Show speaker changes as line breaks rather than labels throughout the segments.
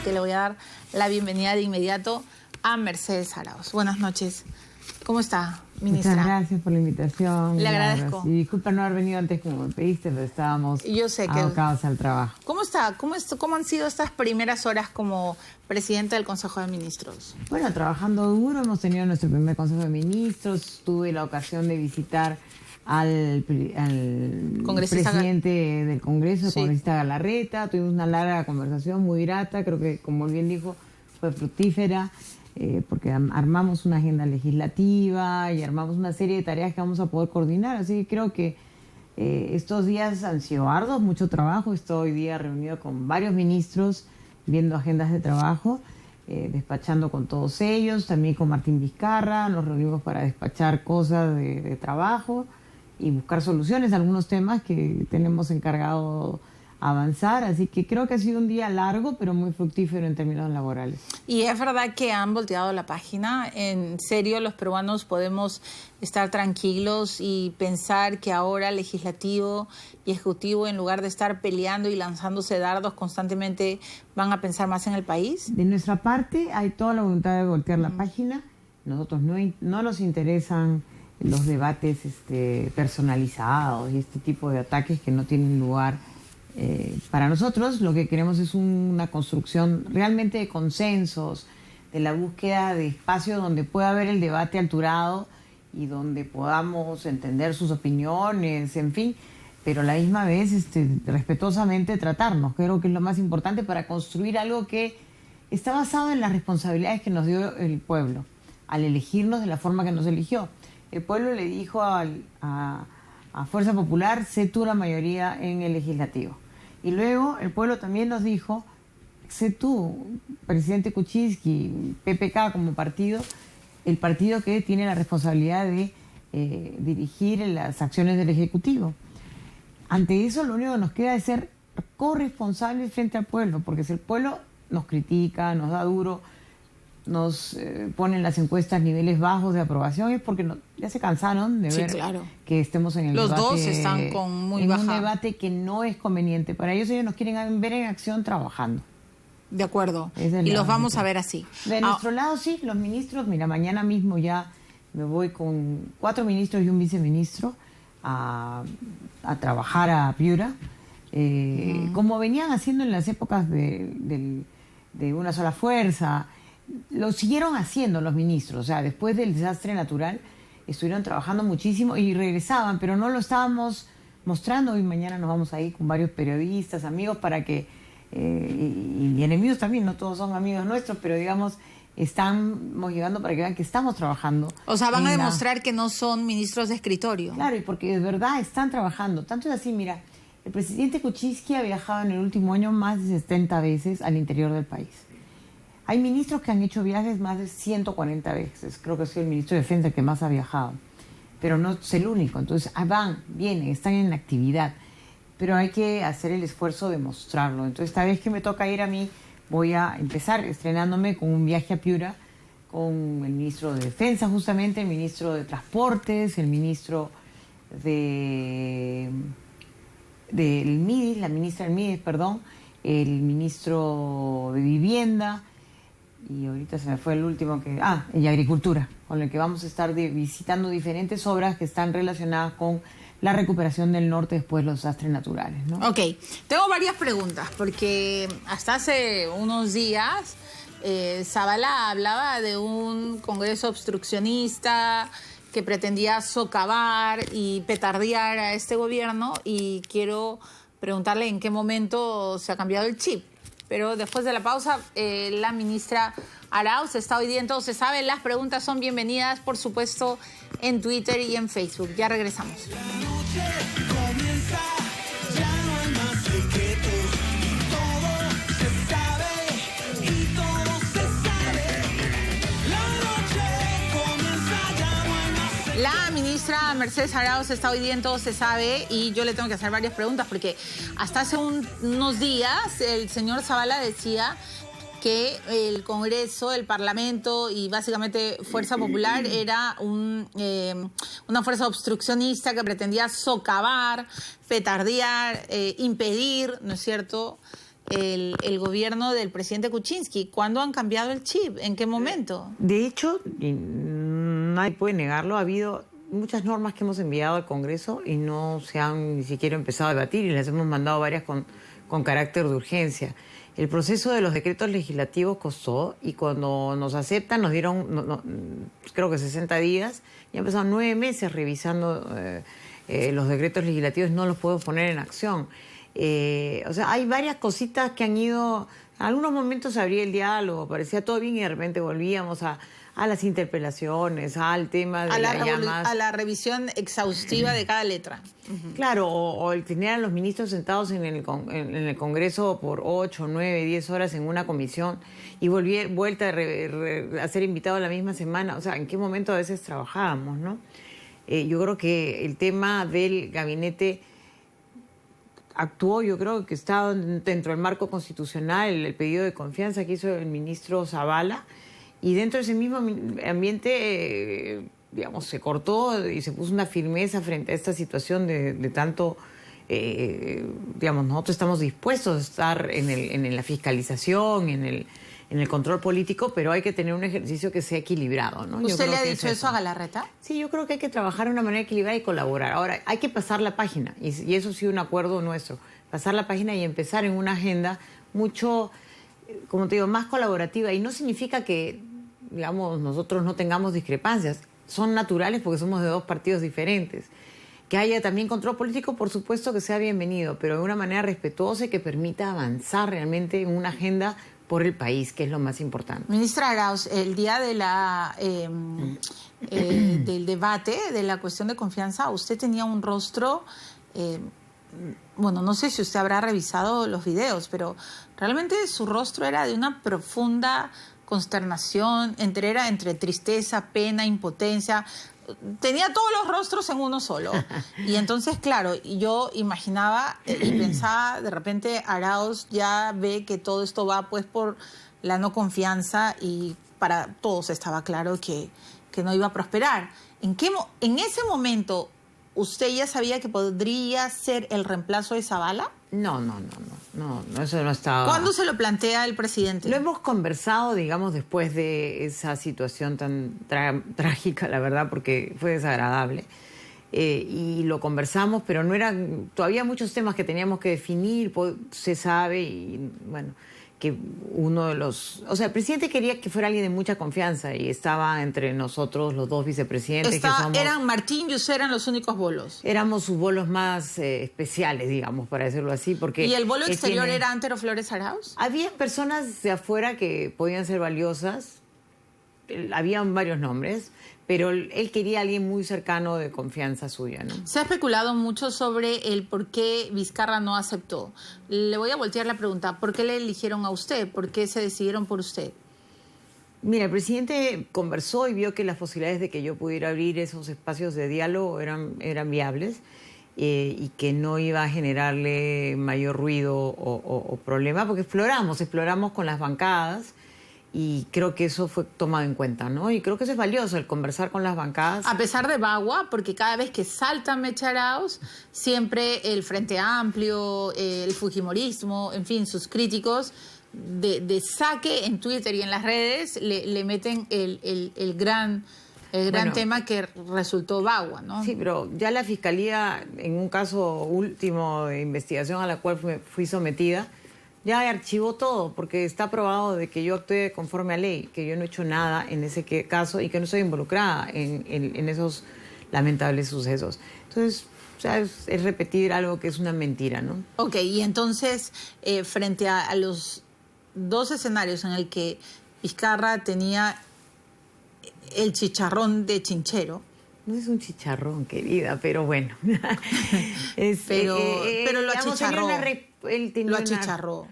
que le voy a dar la bienvenida de inmediato a Mercedes Arauz. Buenas noches. ¿Cómo está, ministra?
Muchas gracias por la invitación.
Le agradezco.
Y disculpa no haber venido antes como me pediste, pero estábamos abocados al trabajo.
¿Cómo está? ¿Cómo han sido estas primeras horas como presidenta del Consejo de Ministros?
Bueno, trabajando duro. Hemos tenido nuestro primer Consejo de Ministros. Tuve la ocasión de visitar al presidente del Congreso, el congresista Galarreta. Tuvimos una larga conversación muy grata. Creo que, como bien dijo, fue fructífera. Porque armamos una agenda legislativa y armamos una serie de tareas que vamos a poder coordinar. Así que creo que estos días han sido arduos, mucho trabajo. Estoy hoy día reunido con varios ministros, viendo agendas de trabajo, despachando con todos ellos, también con Martín Vizcarra. Nos reunimos para despachar cosas de trabajo y buscar soluciones a algunos temas que tenemos encargado avanzar, así que creo que ha sido un día largo, pero muy fructífero en términos laborales.
Y es verdad que han volteado la página. En serio, los peruanos podemos estar tranquilos y pensar que ahora legislativo y ejecutivo, en lugar de estar peleando y lanzándose dardos constantemente, van a pensar más en el país.
De nuestra parte hay toda la voluntad de voltear la página. Nosotros no nos interesan los debates personalizados y este tipo de ataques que no tienen lugar. Para nosotros lo que queremos es una construcción realmente de consensos, de la búsqueda de espacios donde pueda haber el debate alturado y donde podamos entender sus opiniones, en fin, pero a la misma vez respetuosamente tratarnos. Creo que es lo más importante para construir algo que está basado en las responsabilidades que nos dio el pueblo al elegirnos de la forma que nos eligió. El pueblo le dijo a Fuerza Popular: sé tú la mayoría en el legislativo. Y luego el pueblo también nos dijo: sé tú, presidente Kuczynski, PPK como partido, el partido que tiene la responsabilidad de dirigir las acciones del Ejecutivo. Ante eso, lo único que nos queda es ser corresponsables frente al pueblo, porque si el pueblo nos critica, nos da duro, nos ponen las encuestas niveles bajos de aprobación, es porque ya se cansaron de ver que estemos en el
Los
debate.
Los dos están con muy
en
baja.
Un debate que no es conveniente. Para ellos nos quieren ver en acción trabajando.
De acuerdo. Y los vamos a ver así.
De nuestro lado, sí, los ministros. Mira, mañana mismo ya me voy con 4 ministros y un viceministro a trabajar a Piura. Como venían haciendo en las épocas de una sola fuerza. Lo siguieron haciendo los ministros, o sea, después del desastre natural estuvieron trabajando muchísimo y regresaban, pero no lo estábamos mostrando. Hoy mañana nos vamos a ir con varios periodistas, amigos, para que, y enemigos también, no todos son amigos nuestros, pero digamos, estamos llegando para que vean que estamos trabajando.
O sea, van a demostrar que no son ministros de escritorio.
Claro, y porque de verdad están trabajando. Tanto es así, mira, el presidente Kuczynski ha viajado en el último año más de 70 veces al interior del país. Hay ministros que han hecho viajes más de 140 veces. Creo que soy el ministro de Defensa que más ha viajado. Pero no es el único. Entonces, vienen, están en actividad. Pero hay que hacer el esfuerzo de mostrarlo. Entonces, esta vez que me toca ir a mí, voy a empezar estrenándome con un viaje a Piura con el ministro de Defensa, justamente, el ministro de Transportes, el ministro del MIDIS, la ministra del MIDIS, perdón, el ministro de Vivienda. Y ahorita se me fue el último y Agricultura, con el que vamos a estar visitando diferentes obras que están relacionadas con la recuperación del norte después de los desastres naturales, ¿no?
Ok, tengo varias preguntas, porque hasta hace unos días Zabala hablaba de un congreso obstruccionista que pretendía socavar y petardear a este gobierno, y quiero preguntarle en qué momento se ha cambiado el chip. Pero después de la pausa, la ministra Arauz está hoy día en Todo Se Sabe. Las preguntas son bienvenidas, por supuesto, en Twitter y en Facebook. Ya regresamos.
La noche comienza, ya no hay más secretos. Todo se sabe y todo se sabe. La noche comienza, ya no hay más secretos.
La ministra Mercedes Arauz está hoy día en Todo Se Sabe, y yo le tengo que hacer varias preguntas, porque hasta hace unos días el señor Zabala decía que el Congreso, el Parlamento y básicamente Fuerza Popular era una fuerza obstruccionista que pretendía socavar, petardear, impedir, ¿no es cierto?, el gobierno del presidente Kuczynski. ¿Cuándo han cambiado el chip? ¿En qué momento?
De hecho, y nadie puede negarlo, ha habido muchas normas que hemos enviado al Congreso y no se han ni siquiera empezado a debatir y las hemos mandado varias con carácter de urgencia. El proceso de los decretos legislativos costó y cuando nos aceptan nos dieron, creo que 60 días, y han pasado 9 meses revisando los decretos legislativos, no los puedo poner en acción. O sea, hay varias cositas que han ido. En algunos momentos se abría el diálogo, parecía todo bien y de repente volvíamos a las interpelaciones, al tema de las llamas.
A la revisión exhaustiva de cada letra.
Claro, o el tener a los ministros sentados en el Congreso por 8, 9, 10 horas en una comisión y vuelta a ser invitado la misma semana. O sea, ¿en qué momento a veces trabajábamos, no? Yo creo que el tema del gabinete actuó, yo creo que está dentro del marco constitucional, el pedido de confianza que hizo el ministro Zavala, y dentro de ese mismo ambiente, digamos, se cortó y se puso una firmeza frente a esta situación de tanto, digamos, nosotros estamos dispuestos a estar en la fiscalización, en el control político, pero hay que tener un ejercicio que sea equilibrado, ¿no?
¿Usted le ha dicho eso a Galarreta?
Sí, yo creo que hay que trabajar de una manera equilibrada y colaborar. Ahora, hay que pasar la página, y eso sí un acuerdo nuestro, pasar la página y empezar en una agenda mucho, como te digo, más colaborativa. Y no significa que, digamos, nosotros no tengamos discrepancias. Son naturales porque somos de 2 partidos diferentes. Que haya también control político, por supuesto que sea bienvenido, pero de una manera respetuosa y que permita avanzar realmente en una agenda por el país, que es lo más importante.
Ministra Arauz, el día de del debate de la cuestión de confianza, usted tenía un rostro, bueno, no sé si usted habrá revisado los videos, pero realmente su rostro era de una profunda consternación, entre tristeza, pena, impotencia. Tenía todos los rostros en uno solo. Y entonces, claro, yo imaginaba y pensaba, de repente Arauz ya ve que todo esto va pues por la no confianza y para todos estaba claro que no iba a prosperar. ¿En ese momento usted ya sabía que podría ser el reemplazo de Zavala?
No, eso no estaba.
¿Cuándo se lo plantea el presidente?
Lo hemos conversado, digamos, después de esa situación tan trágica, la verdad, porque fue desagradable. Y lo conversamos, pero no eran todavía muchos temas que teníamos que definir, se sabe, y bueno, que uno de los... O sea, el presidente quería que fuera alguien de mucha confianza y estaba entre nosotros los 2 vicepresidentes.
Eran Martín y usted eran los únicos bolos.
Éramos sus bolos más especiales, digamos, para decirlo así, porque...
¿Y el bolo exterior era Antero Flores Arauz?
Había personas de afuera que podían ser valiosas, habían varios nombres, pero él quería a alguien muy cercano de confianza suya, ¿no?
Se ha especulado mucho sobre el por qué Vizcarra no aceptó. Le voy a voltear la pregunta. ¿Por qué le eligieron a usted? ¿Por qué se decidieron por usted?
Mira, el presidente conversó y vio que las posibilidades de que yo pudiera abrir esos espacios de diálogo eran viables y que no iba a generarle mayor ruido o problema, porque exploramos con las bancadas. Y creo que eso fue tomado en cuenta, ¿no? Y creo que eso es valioso, el conversar con las bancadas.
A pesar de Bagua, porque cada vez que salta Mecha Arauz, siempre el Frente Amplio, el fujimorismo, en fin, sus críticos de saque en Twitter y en las redes le meten el gran tema que resultó Bagua, ¿no?
Sí, pero ya la Fiscalía, en un caso último de investigación a la cual fui sometida, ya archivó todo, porque está probado de que yo actué conforme a ley, que yo no he hecho nada en ese caso y que no estoy involucrada en esos lamentables sucesos. Entonces, o sea, es repetir algo que es una mentira, ¿no?
Ok, y entonces, frente a los 2 escenarios en el que Vizcarra tenía el chicharrón de chinchero.
No es un chicharrón, querida, pero bueno.
Pero lo achicharró.
Él tenía
lo achicharró.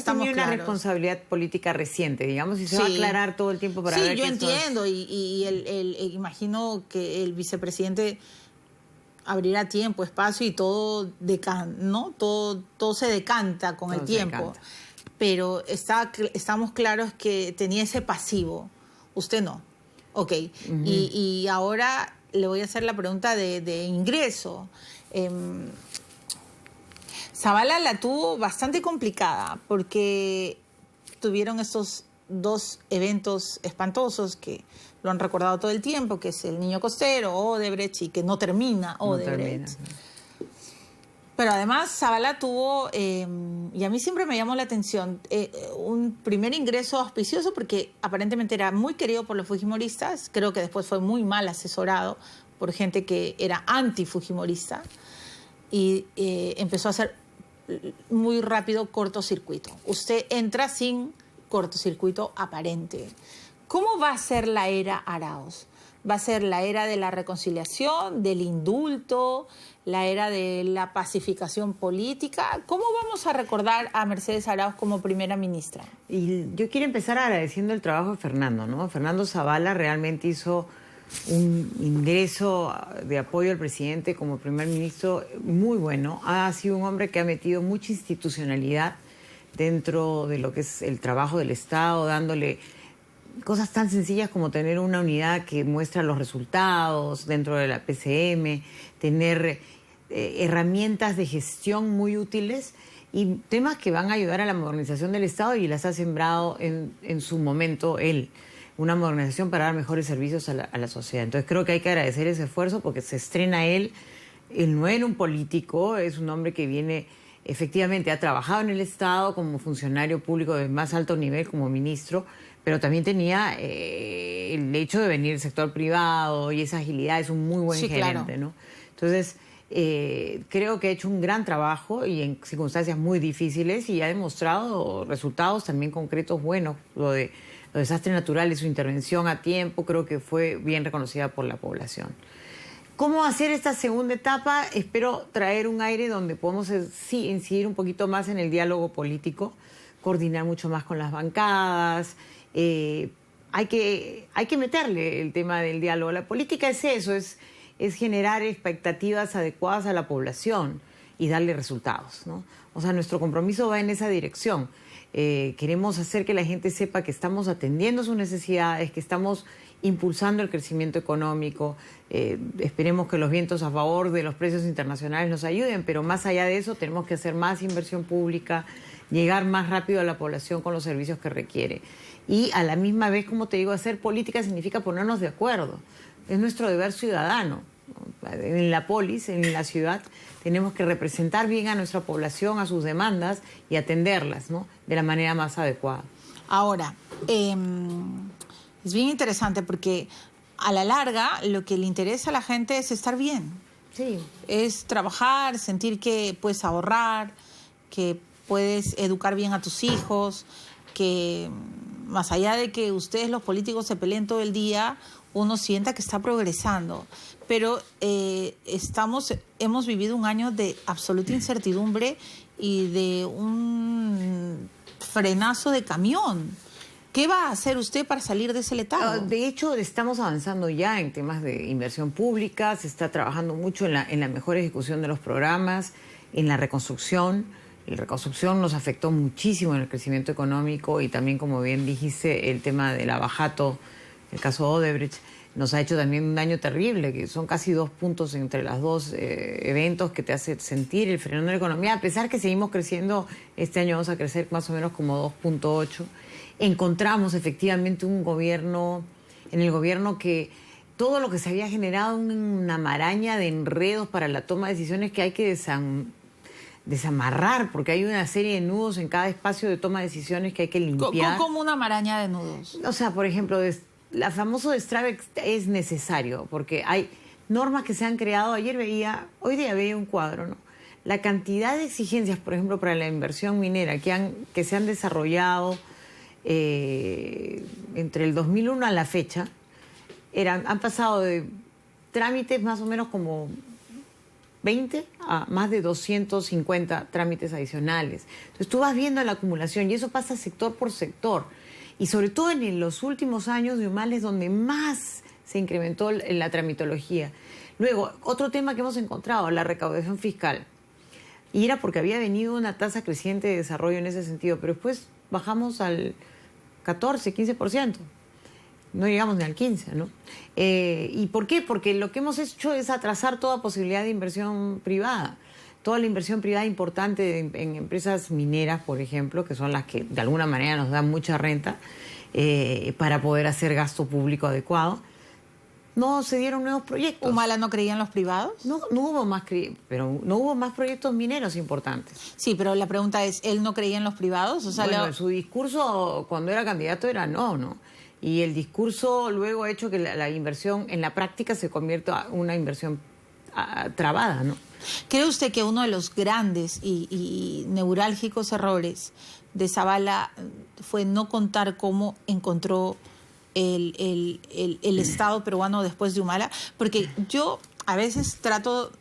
Tenía una responsabilidad política reciente, digamos, y se va a aclarar todo el tiempo para ver.
Sí, yo entiendo, y imagino que el vicepresidente abrirá tiempo, espacio y todo ¿no? Todo se decanta con el tiempo. Pero estamos claros que tenía ese pasivo. Usted no. Ok. Y ahora le voy a hacer la pregunta de ingreso. Zavala la tuvo bastante complicada porque tuvieron estos dos eventos espantosos que lo han recordado todo el tiempo, que es el Niño Costero, Odebrecht, y que no termina Odebrecht. Pero además Zavala tuvo, y a mí siempre me llamó la atención, un primer ingreso auspicioso porque aparentemente era muy querido por los fujimoristas, creo que después fue muy mal asesorado por gente que era anti-fujimorista, y empezó a hacer muy rápido cortocircuito. Usted entra sin cortocircuito aparente. ¿Cómo va a ser la era Arauz? ¿Va a ser la era de la reconciliación, del indulto, la era de la pacificación política? ¿Cómo vamos a recordar a Mercedes Arauz como primera ministra?
Y yo quiero empezar agradeciendo el trabajo de Fernando, ¿no? Fernando Zavala realmente hizo un ingreso de apoyo al presidente como primer ministro muy bueno. Ha sido un hombre que ha metido mucha institucionalidad dentro de lo que es el trabajo del Estado, dándole cosas tan sencillas como tener una unidad que muestra los resultados dentro de la PCM, tener herramientas de gestión muy útiles y temas que van a ayudar a la modernización del Estado, y las ha sembrado en su momento él. Una modernización para dar mejores servicios a la sociedad. Entonces creo que hay que agradecer ese esfuerzo porque se estrena él. Él no era un político, es un hombre que viene, efectivamente, ha trabajado en el Estado como funcionario público de más alto nivel, como ministro, pero también tenía el hecho de venir del sector privado y esa agilidad, es un muy buen gerente,
claro.
¿no? Entonces, creo que ha hecho un gran trabajo y en circunstancias muy difíciles, y ha demostrado resultados también concretos buenos. Lo de los desastres naturales, su intervención a tiempo, creo que fue bien reconocida por la población. ¿Cómo hacer esta segunda etapa? Espero traer un aire donde podamos sí incidir un poquito más en el diálogo político, coordinar mucho más con las bancadas. Hay que meterle el tema del diálogo. La política es eso, es generar expectativas adecuadas a la población y darle resultados, ¿no? O sea, nuestro compromiso va en esa dirección. Queremos hacer que la gente sepa que estamos atendiendo sus necesidades, que estamos impulsando el crecimiento económico. Esperemos que los vientos a favor de los precios internacionales nos ayuden, pero más allá de eso tenemos que hacer más inversión pública, llegar más rápido a la población con los servicios que requiere. Y a la misma vez, como te digo, hacer política significa ponernos de acuerdo. Es nuestro deber ciudadano, ¿no? En la polis, en la ciudad, tenemos que representar bien a nuestra población, a sus demandas y atenderlas, ¿no?, de la manera más adecuada.
Ahora, es bien interesante porque a la larga lo que le interesa a la gente es estar bien.
Sí.
Es trabajar, sentir que puedes ahorrar, que puedes educar bien a tus hijos, que más allá de que ustedes los políticos se peleen todo el día, uno sienta que está progresando. Pero hemos vivido un año de absoluta incertidumbre y de un frenazo de camión. ¿Qué va a hacer usted para salir de ese letargo?
De hecho, estamos avanzando ya en temas de inversión pública, se está trabajando mucho en la mejor ejecución de los programas, en la reconstrucción. La reconstrucción nos afectó muchísimo en el crecimiento económico y también, como bien dijiste, el tema del abajato, el caso Odebrecht, nos ha hecho también un daño terrible, que son casi 2 puntos entre los dos eventos que te hace sentir el frenón de la economía. A pesar que seguimos creciendo, este año vamos a crecer más o menos como 2.8. Encontramos efectivamente un gobierno, en el gobierno que todo lo que se había generado, una maraña de enredos para la toma de decisiones que hay que desamarrar, porque hay una serie de nudos en cada espacio de toma de decisiones que hay que limpiar.
Como una maraña de nudos.
O sea, por ejemplo, la famoso de Strabex es necesario, porque hay normas que se han creado. Hoy día veía un cuadro, ¿no? La cantidad de exigencias, por ejemplo, para la inversión minera que se han desarrollado entre el 2001 a la fecha, han pasado de trámites más o menos como 20 a más de 250 trámites adicionales. Entonces tú vas viendo la acumulación y eso pasa sector por sector. Y sobre todo en los últimos años de Humala es donde más se incrementó la tramitología. Luego, otro tema que hemos encontrado, la recaudación fiscal. Y era porque había venido una tasa creciente de desarrollo en ese sentido, pero después bajamos al 14, 15%. No llegamos ni al 15%, ¿no? ¿Y por qué? Porque lo que hemos hecho es atrasar toda posibilidad de inversión privada. toda la inversión privada importante en empresas mineras, por ejemplo, que son las que de alguna manera nos dan mucha renta, para poder hacer gasto público adecuado. No se dieron nuevos proyectos.
¿Humala no creía en los privados?
No hubo más, pero no hubo más proyectos mineros importantes.
Sí, pero la pregunta es, ¿él no creía en los privados? O sea,
Bueno, su discurso cuando era candidato era no. Y el discurso luego ha hecho que la inversión en la práctica se convierta en una inversión trabada, ¿no?
¿Cree usted que uno de los grandes y neurálgicos errores de Zabala fue no contar cómo encontró el Estado peruano después de Humala? Porque yo a veces trato,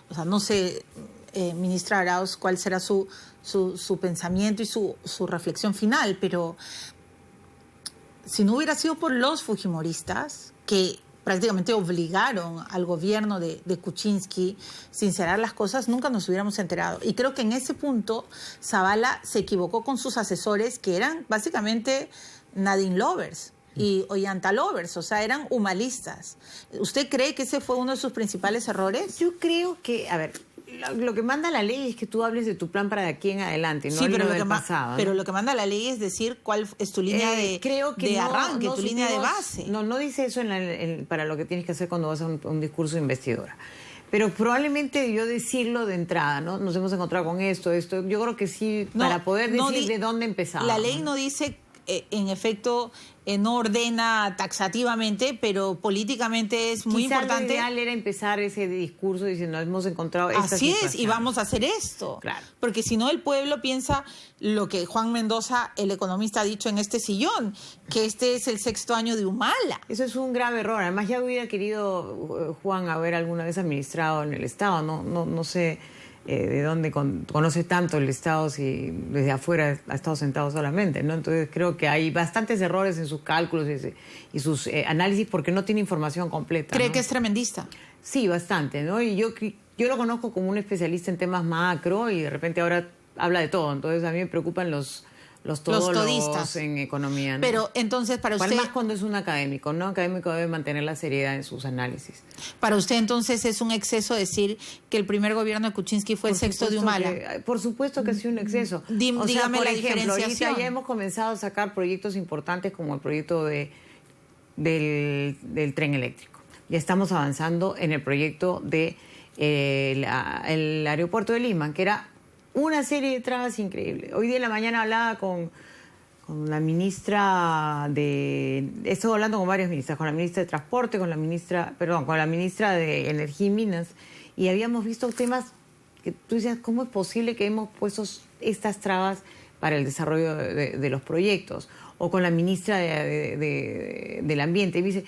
o sea, no sé, ministra Arauz, cuál será su pensamiento y su reflexión final, pero si no hubiera sido por los fujimoristas, que prácticamente obligaron al gobierno de Kuczynski a sincerar las cosas, nunca nos hubiéramos enterado. Y creo que en ese punto Zabala se equivocó con sus asesores, que eran básicamente Nadine lovers y Ollanta lovers, o sea, eran humalistas. ¿Usted cree que ese fue uno de sus principales errores?
Yo creo que, a ver, lo que manda la ley es que tú hables de tu plan para de aquí en adelante, no
pero
lo del pasado, ¿no?
Pero lo que manda la ley es decir cuál es tu línea de arranque, tu línea de base.
No dice eso para lo que tienes que hacer cuando vas a un discurso de investidura. Pero probablemente debió decirlo de entrada, ¿no? Nos hemos encontrado con esto. Yo creo que sí, para poder decir de dónde empezaba.
La ley no dice, en efecto, no ordena taxativamente, pero políticamente es muy importante.
Lo ideal era empezar ese discurso diciendo, hemos encontrado esta
Así
situación.
es, y vamos a hacer esto.
Claro.
Porque si no, el pueblo piensa lo que Juan Mendoza, el economista, ha dicho en este sillón, que este es el 6º año de Humala.
Eso es un grave error. Además, ya hubiera querido Juan haber alguna vez administrado en el Estado. No sé de dónde conoce tanto el Estado si desde afuera ha estado sentado solamente, ¿no? Entonces creo que hay bastantes errores en sus cálculos y sus análisis porque no tiene información completa.
¿Cree
¿no?
que es tremendista?
Sí, bastante, ¿no? Y yo lo conozco como un especialista en temas macro y de repente ahora habla de todo. Entonces a mí me preocupan los todistas en economía, ¿no?
Pero entonces para usted...
Más cuando es un académico, ¿no? Un académico debe mantener la seriedad en sus análisis.
Para usted entonces es un exceso decir que el primer gobierno de Kuczynski fue el 6º de Humala.
Por supuesto que ha sido un exceso.
Dígame
por
la
ejemplo,
diferenciación.
ahorita ya hemos comenzado a sacar proyectos importantes como el proyecto del tren eléctrico. Ya estamos avanzando en el proyecto de el aeropuerto de Lima, que era una serie de trabas increíbles. Hoy día en la mañana hablaba con la ministra estoy hablando con varias ministras, con la ministra de Transporte, con la ministra de Energía y Minas, y habíamos visto temas que tú decías, ¿cómo es posible que hemos puesto estas trabas para el desarrollo de los proyectos? O con la ministra del Ambiente, y me dice,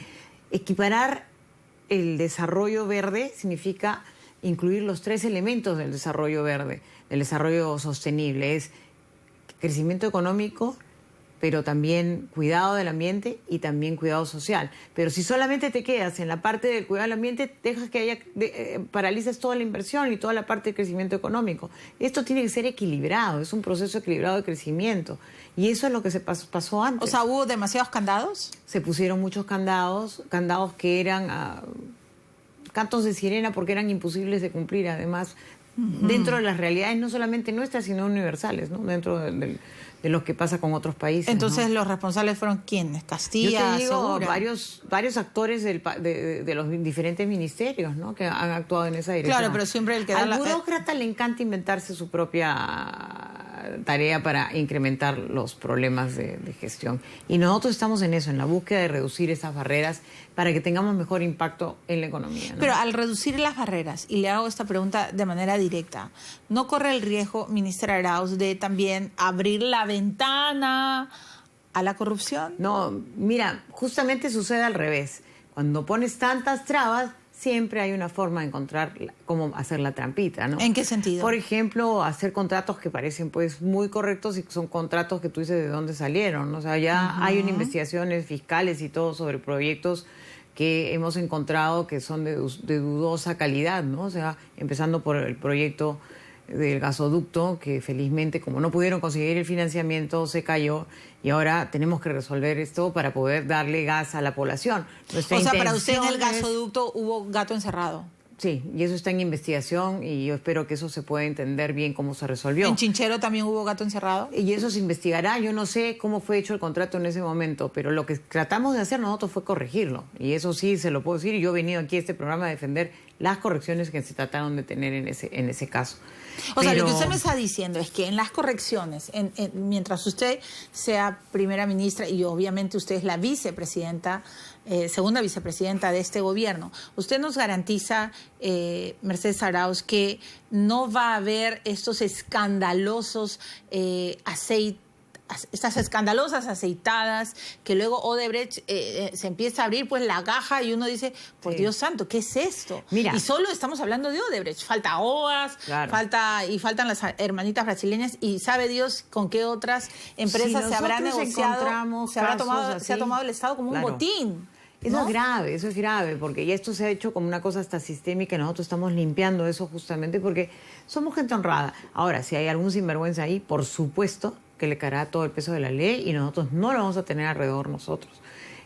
equiparar el desarrollo verde significa incluir los 3 elementos del desarrollo verde, del desarrollo sostenible. Es crecimiento económico, pero también cuidado del ambiente y también cuidado social. Pero si solamente te quedas en la parte del cuidado del ambiente, dejas que paralizas toda la inversión y toda la parte de crecimiento económico. Esto tiene que ser equilibrado, es un proceso equilibrado de crecimiento. Y eso es lo que se pasó antes.
O sea, ¿hubo demasiados candados?
Se pusieron muchos candados que eran cantos de sirena porque eran imposibles de cumplir, además, dentro de las realidades no solamente nuestras, sino universales, ¿no? Dentro de lo que pasa con otros países.
Entonces,
¿no?
¿Los responsables fueron quiénes? ¿Castilla?
Yo te digo,
Segura.
varios actores de los diferentes ministerios, ¿no? Que han actuado en esa dirección.
Claro, pero siempre el que da
al burócrata le encanta inventarse su propia tarea para incrementar los problemas de gestión. Y nosotros estamos en eso, en la búsqueda de reducir esas barreras para que tengamos mejor impacto en la economía, ¿no?
Pero al reducir las barreras, y le hago esta pregunta de manera directa, ¿no corre el riesgo, ministra Arauz, de también abrir la ventana a la corrupción?
No, mira, justamente sucede al revés. Cuando pones tantas trabas, siempre hay una forma de encontrar cómo hacer la trampita, ¿no?
¿En qué sentido?
Por ejemplo, hacer contratos que parecen pues muy correctos y son contratos que tú dices de dónde salieron, ¿no? O sea, ya hay una investigaciones fiscales y todo sobre proyectos que hemos encontrado que son de dudosa calidad, ¿no? O sea, empezando por el proyecto del gasoducto, que felizmente, como no pudieron conseguir el financiamiento, se cayó, y ahora tenemos que resolver esto para poder darle gas a la población.
O sea, para usted en el gasoducto hubo gato encerrado.
Sí, y eso está en investigación y yo espero que eso se pueda entender bien cómo se resolvió.
¿En Chinchero también hubo gato encerrado?
Y eso se investigará. Yo no sé cómo fue hecho el contrato en ese momento, pero lo que tratamos de hacer nosotros fue corregirlo. Y eso sí se lo puedo decir. Y yo he venido aquí a este programa a defender las correcciones que se trataron de tener en ese caso.
O sea, lo que usted me está diciendo es que en las correcciones, mientras usted sea primera ministra y obviamente usted es la vicepresidenta, segunda vicepresidenta de este gobierno, usted nos garantiza, Mercedes Arauz, que no va a haber estos escandalosos estas escandalosas aceitadas que luego Odebrecht se empieza a abrir pues la caja y uno dice, por Dios santo, ¿qué es esto?
Mira.
Y solo estamos hablando de Odebrecht, falta OAS,
Claro.
faltan las hermanitas brasileñas y sabe Dios con qué otras empresas
Si
se habrá
nosotros
negociado,
encontramos
se ha
casos
tomado
así,
el Estado como
claro.
un botín.
Eso
¿no?
eso es grave, porque ya esto se ha hecho como una cosa hasta sistémica y nosotros estamos limpiando eso justamente porque somos gente honrada. Ahora, si hay algún sinvergüenza ahí, por supuesto que le caerá todo el peso de la ley y nosotros no lo vamos a tener alrededor nosotros.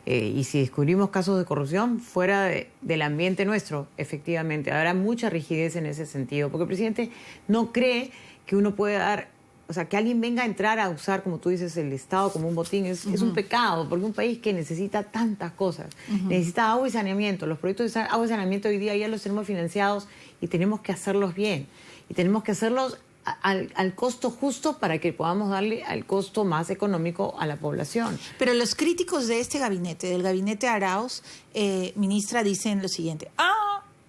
Y si descubrimos casos de corrupción fuera del ambiente nuestro, efectivamente, habrá mucha rigidez en ese sentido, porque el presidente no cree que uno puede dar, o sea, que alguien venga a entrar a usar, como tú dices, el Estado como un botín, es un pecado, porque un país que necesita tantas cosas, necesita agua y saneamiento, los proyectos de agua y saneamiento hoy día ya los tenemos financiados y tenemos que hacerlos bien, y tenemos que hacerlos al costo justo para que podamos darle al costo más económico a la población.
Pero los críticos de este gabinete, del gabinete Arauz, ministra, dicen lo siguiente.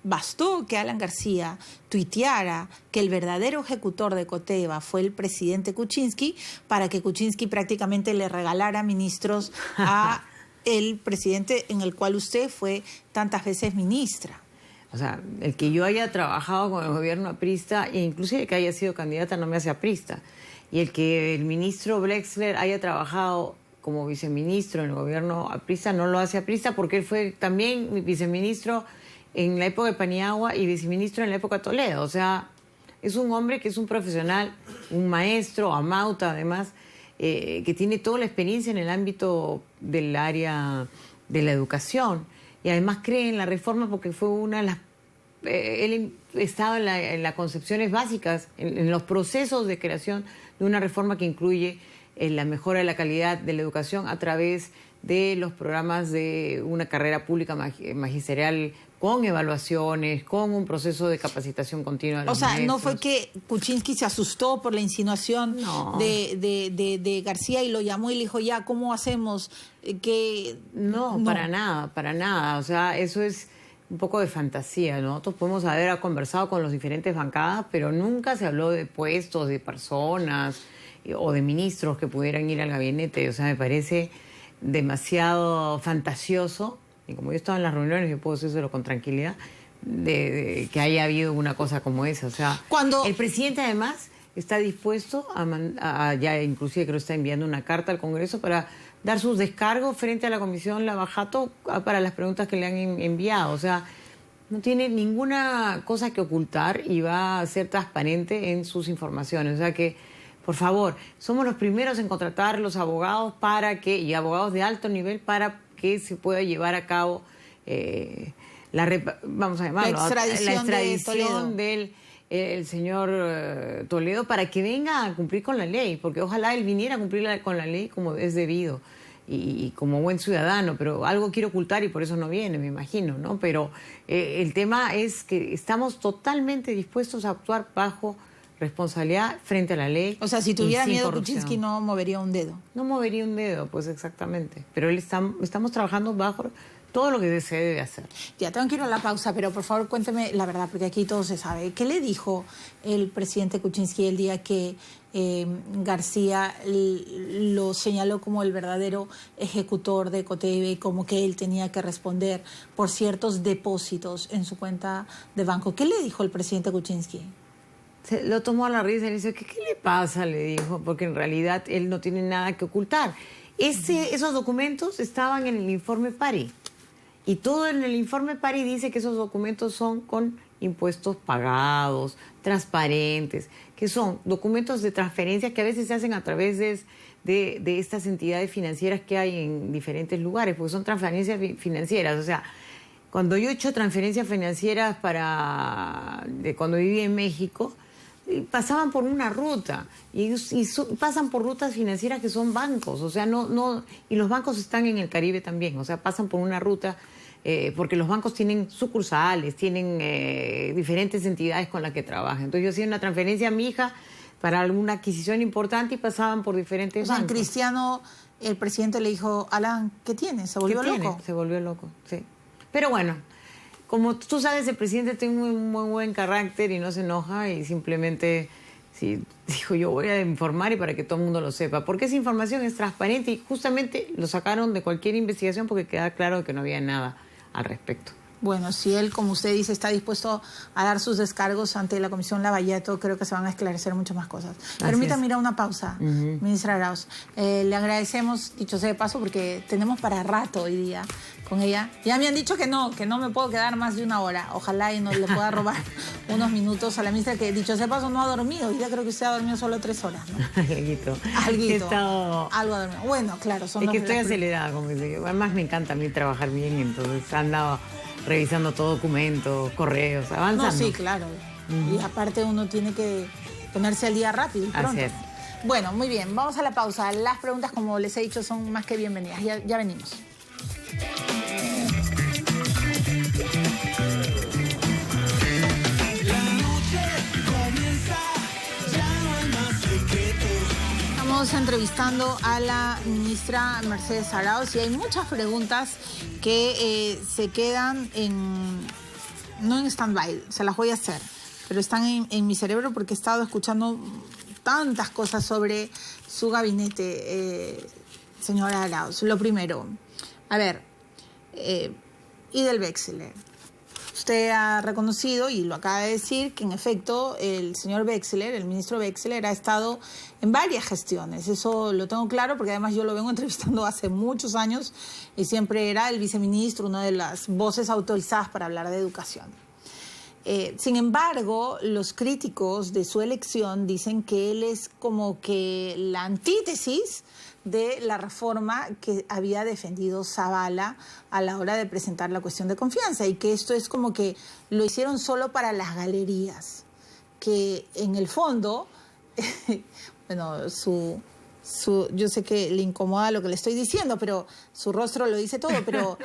Bastó que Alan García tuiteara que el verdadero ejecutor de Coteva fue el presidente Kuczynski para que Kuczynski prácticamente le regalara ministros a el presidente en el cual usted fue tantas veces ministra.
O sea, el que yo haya trabajado con el gobierno aprista, e inclusive que haya sido candidata, no me hace aprista. Y el que el ministro Blexler haya trabajado como viceministro en el gobierno aprista, no lo hace aprista porque él fue también viceministro en la época de Paniagua y viceministro en la época de Toledo. O sea, es un hombre que es un profesional, un maestro, amauta además, que tiene toda la experiencia en el ámbito del área de la educación. Y además cree en la reforma porque fue una de las... él estaba en las concepciones básicas, en los procesos de creación de una reforma que incluye la mejora de la calidad de la educación a través de los programas de una carrera pública magisterial con evaluaciones, con un proceso de capacitación continua de los maestros.
No fue que Kuczynski se asustó por la insinuación
No.
de García y lo llamó y le dijo, ya, ¿cómo hacemos?
No, para nada. O sea, eso es un poco de fantasía, ¿no? Nosotros podemos haber conversado con los diferentes bancadas, pero nunca se habló de puestos, de personas o de ministros que pudieran ir al gabinete. O sea, me parece demasiado fantasioso. Y como yo estaba en las reuniones, yo puedo decírselo con tranquilidad, de que haya habido una cosa como esa. O sea, el presidente además está dispuesto ya inclusive creo que está enviando una carta al Congreso para dar sus descargos frente a la Comisión Lavajato para las preguntas que le han enviado. O sea, no tiene ninguna cosa que ocultar y va a ser transparente en sus informaciones. O sea que, por favor, somos los primeros en contratar los abogados y abogados de alto nivel para que se pueda llevar a cabo vamos a llamarlo, la extradición del el señor Toledo para que venga a cumplir con la ley, porque ojalá él viniera a cumplir con la ley como es debido y como buen ciudadano, pero algo quiere ocultar y por eso no viene, me imagino, ¿no? Pero el tema es que estamos totalmente dispuestos a actuar bajo responsabilidad frente a la ley.
O sea, si tuviera miedo,
corrupción.
Kuczynski no movería un dedo.
No movería un dedo, pues exactamente. Pero estamos trabajando bajo todo lo que se debe hacer.
Ya tengo que ir a la pausa, pero por favor cuénteme la verdad, porque aquí todo se sabe. ¿Qué le dijo el presidente Kuczynski el día que García lo señaló como el verdadero ejecutor de Coteve y como que él tenía que responder por ciertos depósitos en su cuenta de banco? ¿Qué le dijo el presidente Kuczynski?
Se lo tomó a la risa y le dice, ¿qué le pasa? Le dijo, porque en realidad él no tiene nada que ocultar. Esos documentos estaban en el informe Pari. Y todo en el informe Pari dice que esos documentos son con impuestos pagados, transparentes, que son documentos de transferencia que a veces se hacen a través de estas entidades financieras que hay en diferentes lugares, porque son transferencias financieras. O sea, Cuando yo he hecho transferencias financieras cuando viví en México, pasaban por una ruta pasan por rutas financieras que son bancos, o sea, y los bancos están en el Caribe también, o sea, pasan por una ruta porque los bancos tienen sucursales, tienen diferentes entidades con las que trabajan. Entonces yo hacía una transferencia a mi hija para alguna adquisición importante y pasaban por diferentes
En
bancos.
Cristiano, el presidente le dijo, Alan, ¿qué tiene? ¿Se volvió loco?
Se volvió loco, sí. Pero bueno, como tú sabes, el presidente tiene un muy buen carácter y no se enoja y simplemente dijo, yo voy a informar y para que todo el mundo lo sepa. Porque esa información es transparente y justamente lo sacaron de cualquier investigación porque queda claro que no había nada al respecto.
Bueno, si él, como usted dice, está dispuesto a dar sus descargos ante la Comisión Lavallato, creo que se van a esclarecer muchas más cosas. Permítame ir a una pausa, ministra Arauz. Le agradecemos, dicho sea de paso, porque tenemos para rato hoy día con ella. Ya me han dicho que no me puedo quedar más de una hora. Ojalá y no le pueda robar unos minutos a la ministra, que dicho sea de paso no ha dormido. Hoy día creo que usted ha dormido solo 3 horas, ¿no?
Alguito.
Algo ha dormido. Bueno, claro.
Es que estoy acelerada, como dice. Además me encanta a mí trabajar bien, entonces he andado revisando todo, documentos, correos, avanzando.
No, sí, claro. Y aparte uno tiene que ponerse al día rápido y pronto.
Así es.
Bueno, muy bien, vamos a la pausa. Las preguntas, como les he dicho, son más que bienvenidas. Ya venimos.
La noche comienza, ya no hay más secretos.
Estamos entrevistando a la ministra Mercedes Arauz y hay muchas preguntas que se quedan no en stand-by, se las voy a hacer, pero están en mi cerebro porque he estado escuchando tantas cosas sobre su gabinete, señora Arauz. Lo primero, a ver, y del Wexler. Usted ha reconocido, y lo acaba de decir, que en efecto el señor Wexler, el ministro Wexler, ha estado en varias gestiones. Eso lo tengo claro porque además yo lo vengo entrevistando hace muchos años y siempre era el viceministro, una de las voces autorizadas para hablar de educación. Sin embargo, los críticos de su elección dicen que él es como que la antítesis de la reforma que había defendido Zavala a la hora de presentar la cuestión de confianza y que esto es como que lo hicieron solo para las galerías, que en el fondo, bueno, yo sé que le incomoda lo que le estoy diciendo, pero su rostro lo dice todo, pero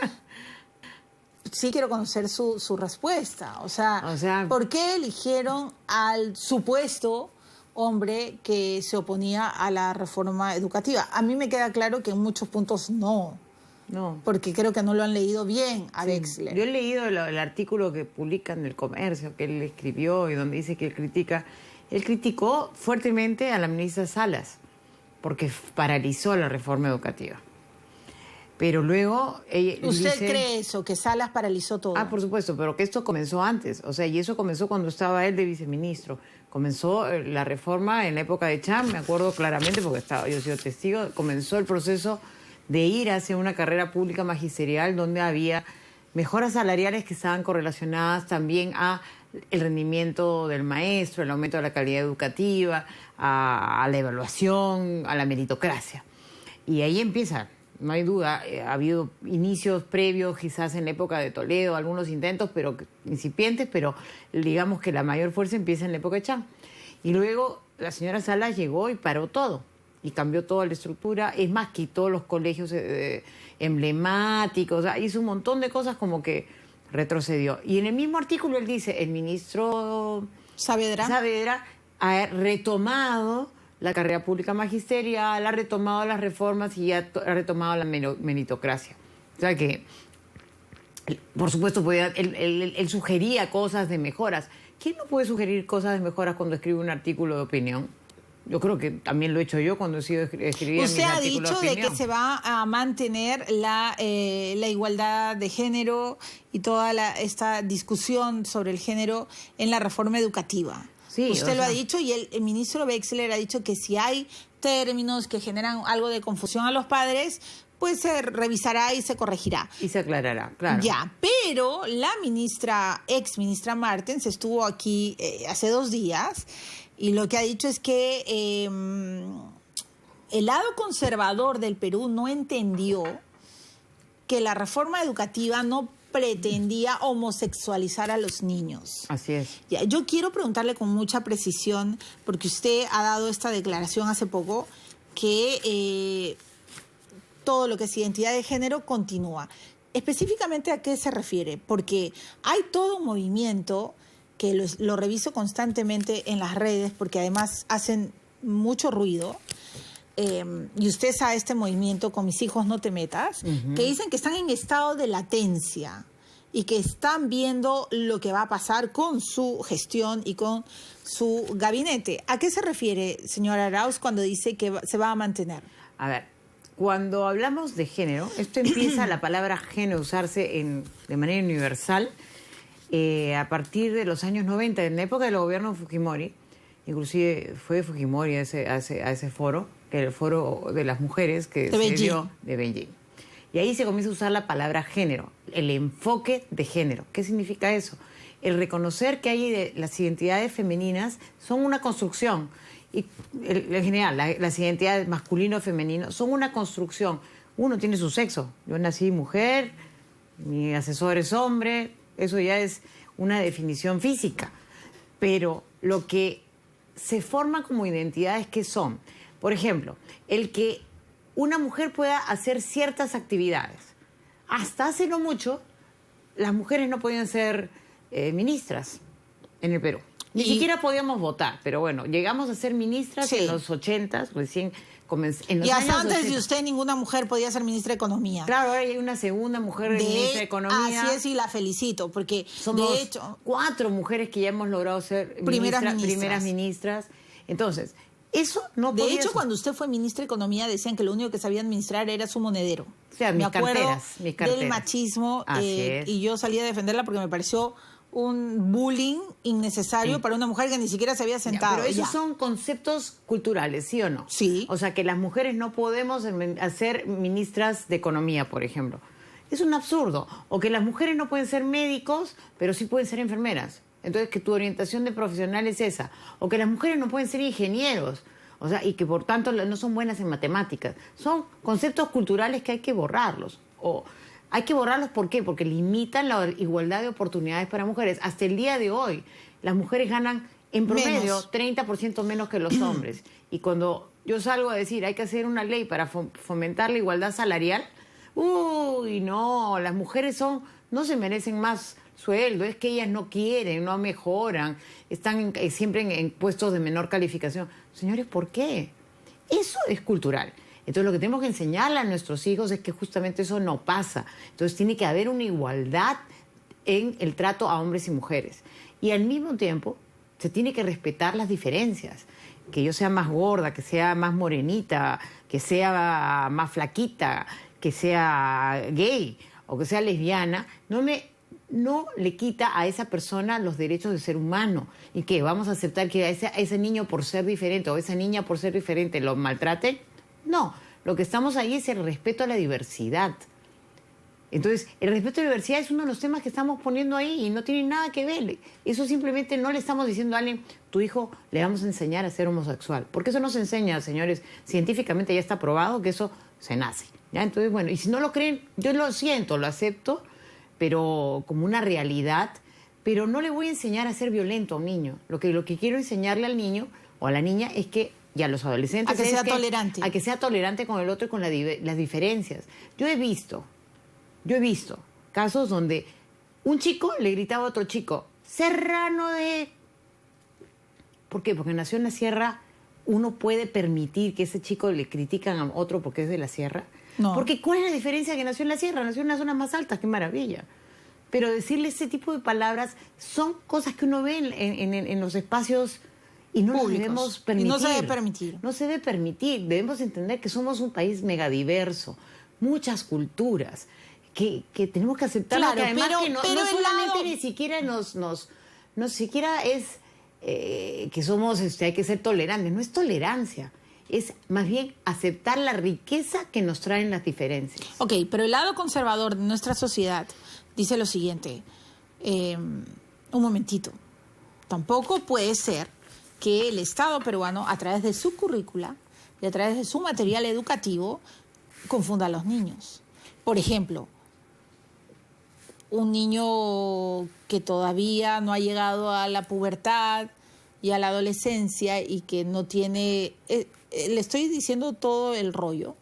sí quiero conocer su respuesta. O sea, ¿por qué eligieron al supuesto hombre que se oponía a la reforma educativa? A mí me queda claro que en muchos puntos no, porque creo que no lo han leído bien a Wexler.
Yo he leído el artículo que publica en El Comercio, que él escribió y donde dice que él criticó fuertemente a la ministra Salas porque paralizó la reforma educativa. Pero luego
¿Usted cree eso, que Salas paralizó todo?
Por supuesto, pero que esto comenzó antes. O sea, y eso comenzó cuando estaba él de viceministro. Comenzó la reforma en la época de Cham, me acuerdo claramente porque yo he sido testigo. Comenzó el proceso de ir hacia una carrera pública magisterial donde había mejoras salariales que estaban correlacionadas también a el rendimiento del maestro, el aumento de la calidad educativa, a la evaluación, a la meritocracia. Y ahí empieza. No hay duda, ha habido inicios previos, quizás en la época de Toledo, algunos intentos, pero incipientes, pero digamos que la mayor fuerza empieza en la época de Cham. Y luego la señora Salas llegó y paró todo, y cambió toda la estructura, es más, quitó los colegios emblemáticos, hizo un montón de cosas como que retrocedió. Y en el mismo artículo él dice, el ministro Saavedra ha retomado la carrera pública magisterial, ha retomado las reformas y ha retomado la meritocracia. O sea que, por supuesto, él sugería cosas de mejoras. ¿Quién no puede sugerir cosas de mejoras cuando escribe un artículo de opinión? Yo creo que también lo he hecho yo cuando he sido escribir mis artículos de opinión.
Usted ha dicho de que se va a mantener la igualdad de género y toda esta discusión sobre el género en la reforma educativa.
Sí,
usted lo ha dicho y el ministro Wexler ha dicho que si hay términos que generan algo de confusión a los padres, pues se revisará y se corregirá.
Y se aclarará, claro.
Ya, pero la ex ministra Martens estuvo aquí hace 2 días y lo que ha dicho es que el lado conservador del Perú no entendió que la reforma educativa no pretendía homosexualizar a los niños.
Así es.
Ya, yo quiero preguntarle con mucha precisión, porque usted ha dado esta declaración hace poco, que todo lo que es identidad de género continúa. Específicamente, ¿a qué se refiere? Porque hay todo un movimiento que lo reviso constantemente en las redes, porque además hacen mucho ruido, y usted sabe este movimiento Con mis hijos no te metas, que dicen que están en estado de latencia y que están viendo lo que va a pasar con su gestión y con su gabinete. ¿A qué se refiere, señora Arauz, cuando dice que se va a mantener?
A ver, cuando hablamos de género, esto empieza la palabra género a usarse de manera universal a partir de los años 90, en la época del gobierno de Fujimori. Inclusive fue Fujimori a ese foro, que era el foro de las mujeres que se dio de Beijing. Y ahí se comienza a usar la palabra género, el enfoque de género. ¿Qué significa eso? El reconocer que las identidades femeninas son una construcción. Y en general, las identidades masculino y femenino son una construcción. Uno tiene su sexo. Yo nací mujer, mi asesor es hombre, eso ya es una definición física. Pero lo que se forma como identidades, ¿qué son? Por ejemplo, el que una mujer pueda hacer ciertas actividades. Hasta hace no mucho, las mujeres no podían ser ministras en el Perú. Ni siquiera podíamos votar, pero bueno, llegamos a ser ministras en los 80s, recién en los
y hasta
años
antes
80.
de usted ninguna mujer podía ser ministra de Economía.
Claro, ahora hay una segunda mujer ministra de Economía.
Así es, y la felicito, porque
somos
de hecho
4 mujeres que ya hemos logrado ser
primeras
ministras. Entonces, eso no
de
podía
hecho,
ser.
cuando usted fue ministra de Economía, decían que lo único que sabía administrar era su monedero.
O sea,
me acuerdo
mis carteras.
del machismo,
Es.
y yo salí a defenderla porque me pareció un bullying innecesario para una mujer que ni siquiera se había sentado.
Pero esos son conceptos culturales, ¿sí o no?
Sí.
O sea, que las mujeres no podemos ser ministras de Economía, por ejemplo. Es un absurdo. O que las mujeres no pueden ser médicos, pero sí pueden ser enfermeras. Entonces, que tu orientación de profesional es esa. O que las mujeres no pueden ser ingenieros. O sea, y que por tanto no son buenas en matemáticas. Son conceptos culturales que hay que borrarlos. O hay que borrarlos, ¿por qué? Porque limitan la igualdad de oportunidades para mujeres. Hasta el día de hoy, las mujeres ganan en promedio 30% menos que los hombres. Y cuando yo salgo a decir, hay que hacer una ley para fomentar la igualdad salarial, uy, no, las mujeres no se merecen más sueldo, es que ellas no quieren, no mejoran, están siempre en puestos de menor calificación. Señores, ¿por qué? Eso es cultural. Entonces, lo que tenemos que enseñarle a nuestros hijos es que justamente eso no pasa. Entonces, tiene que haber una igualdad en el trato a hombres y mujeres. Y al mismo tiempo, se tiene que respetar las diferencias. Que yo sea más gorda, que sea más morenita, que sea más flaquita, que sea gay o que sea lesbiana, no le quita a esa persona los derechos de ser humano. ¿Y qué? ¿Vamos a aceptar que a ese niño por ser diferente o esa niña por ser diferente lo maltraten? No, lo que estamos ahí es el respeto a la diversidad. Entonces, el respeto a la diversidad es uno de los temas que estamos poniendo ahí y no tiene nada que ver. Eso simplemente no le estamos diciendo a alguien, tu hijo le vamos a enseñar a ser homosexual. Porque eso no se enseña, señores. Científicamente ya está probado que eso se nace. ¿Ya? Entonces, bueno, y si no lo creen, yo lo siento, lo acepto, pero como una realidad, pero no le voy a enseñar a ser violento a un niño. Lo que quiero enseñarle al niño o a la niña es que, y a los adolescentes,
a que sea tolerante.
A que sea tolerante con el otro y con las diferencias. Yo he visto casos donde un chico le gritaba a otro chico, serrano de... ¿Por qué? Porque nació en la sierra, uno puede permitir que ese chico le critican a otro porque es de la sierra.
No.
Porque ¿cuál es la diferencia que nació en la sierra? Nació en las zonas más altas, qué maravilla. Pero decirle ese tipo de palabras son cosas que uno ve en los espacios y no las debemos permitir.
Y no se debe permitir.
No se debe permitir. Debemos entender que somos un país megadiverso, muchas culturas, que tenemos que aceptar.
Claro,
que además
pero,
que no solamente ni siquiera no siquiera es que somos, hay que ser tolerantes. No es tolerancia. Es más bien aceptar la riqueza que nos traen las diferencias.
Ok, pero el lado conservador de nuestra sociedad dice lo siguiente, un momentito, tampoco puede ser que el Estado peruano, a través de su currícula y a través de su material educativo, confunda a los niños. Por ejemplo, un niño que todavía no ha llegado a la pubertad y a la adolescencia y que no tiene... le estoy diciendo todo el rollo,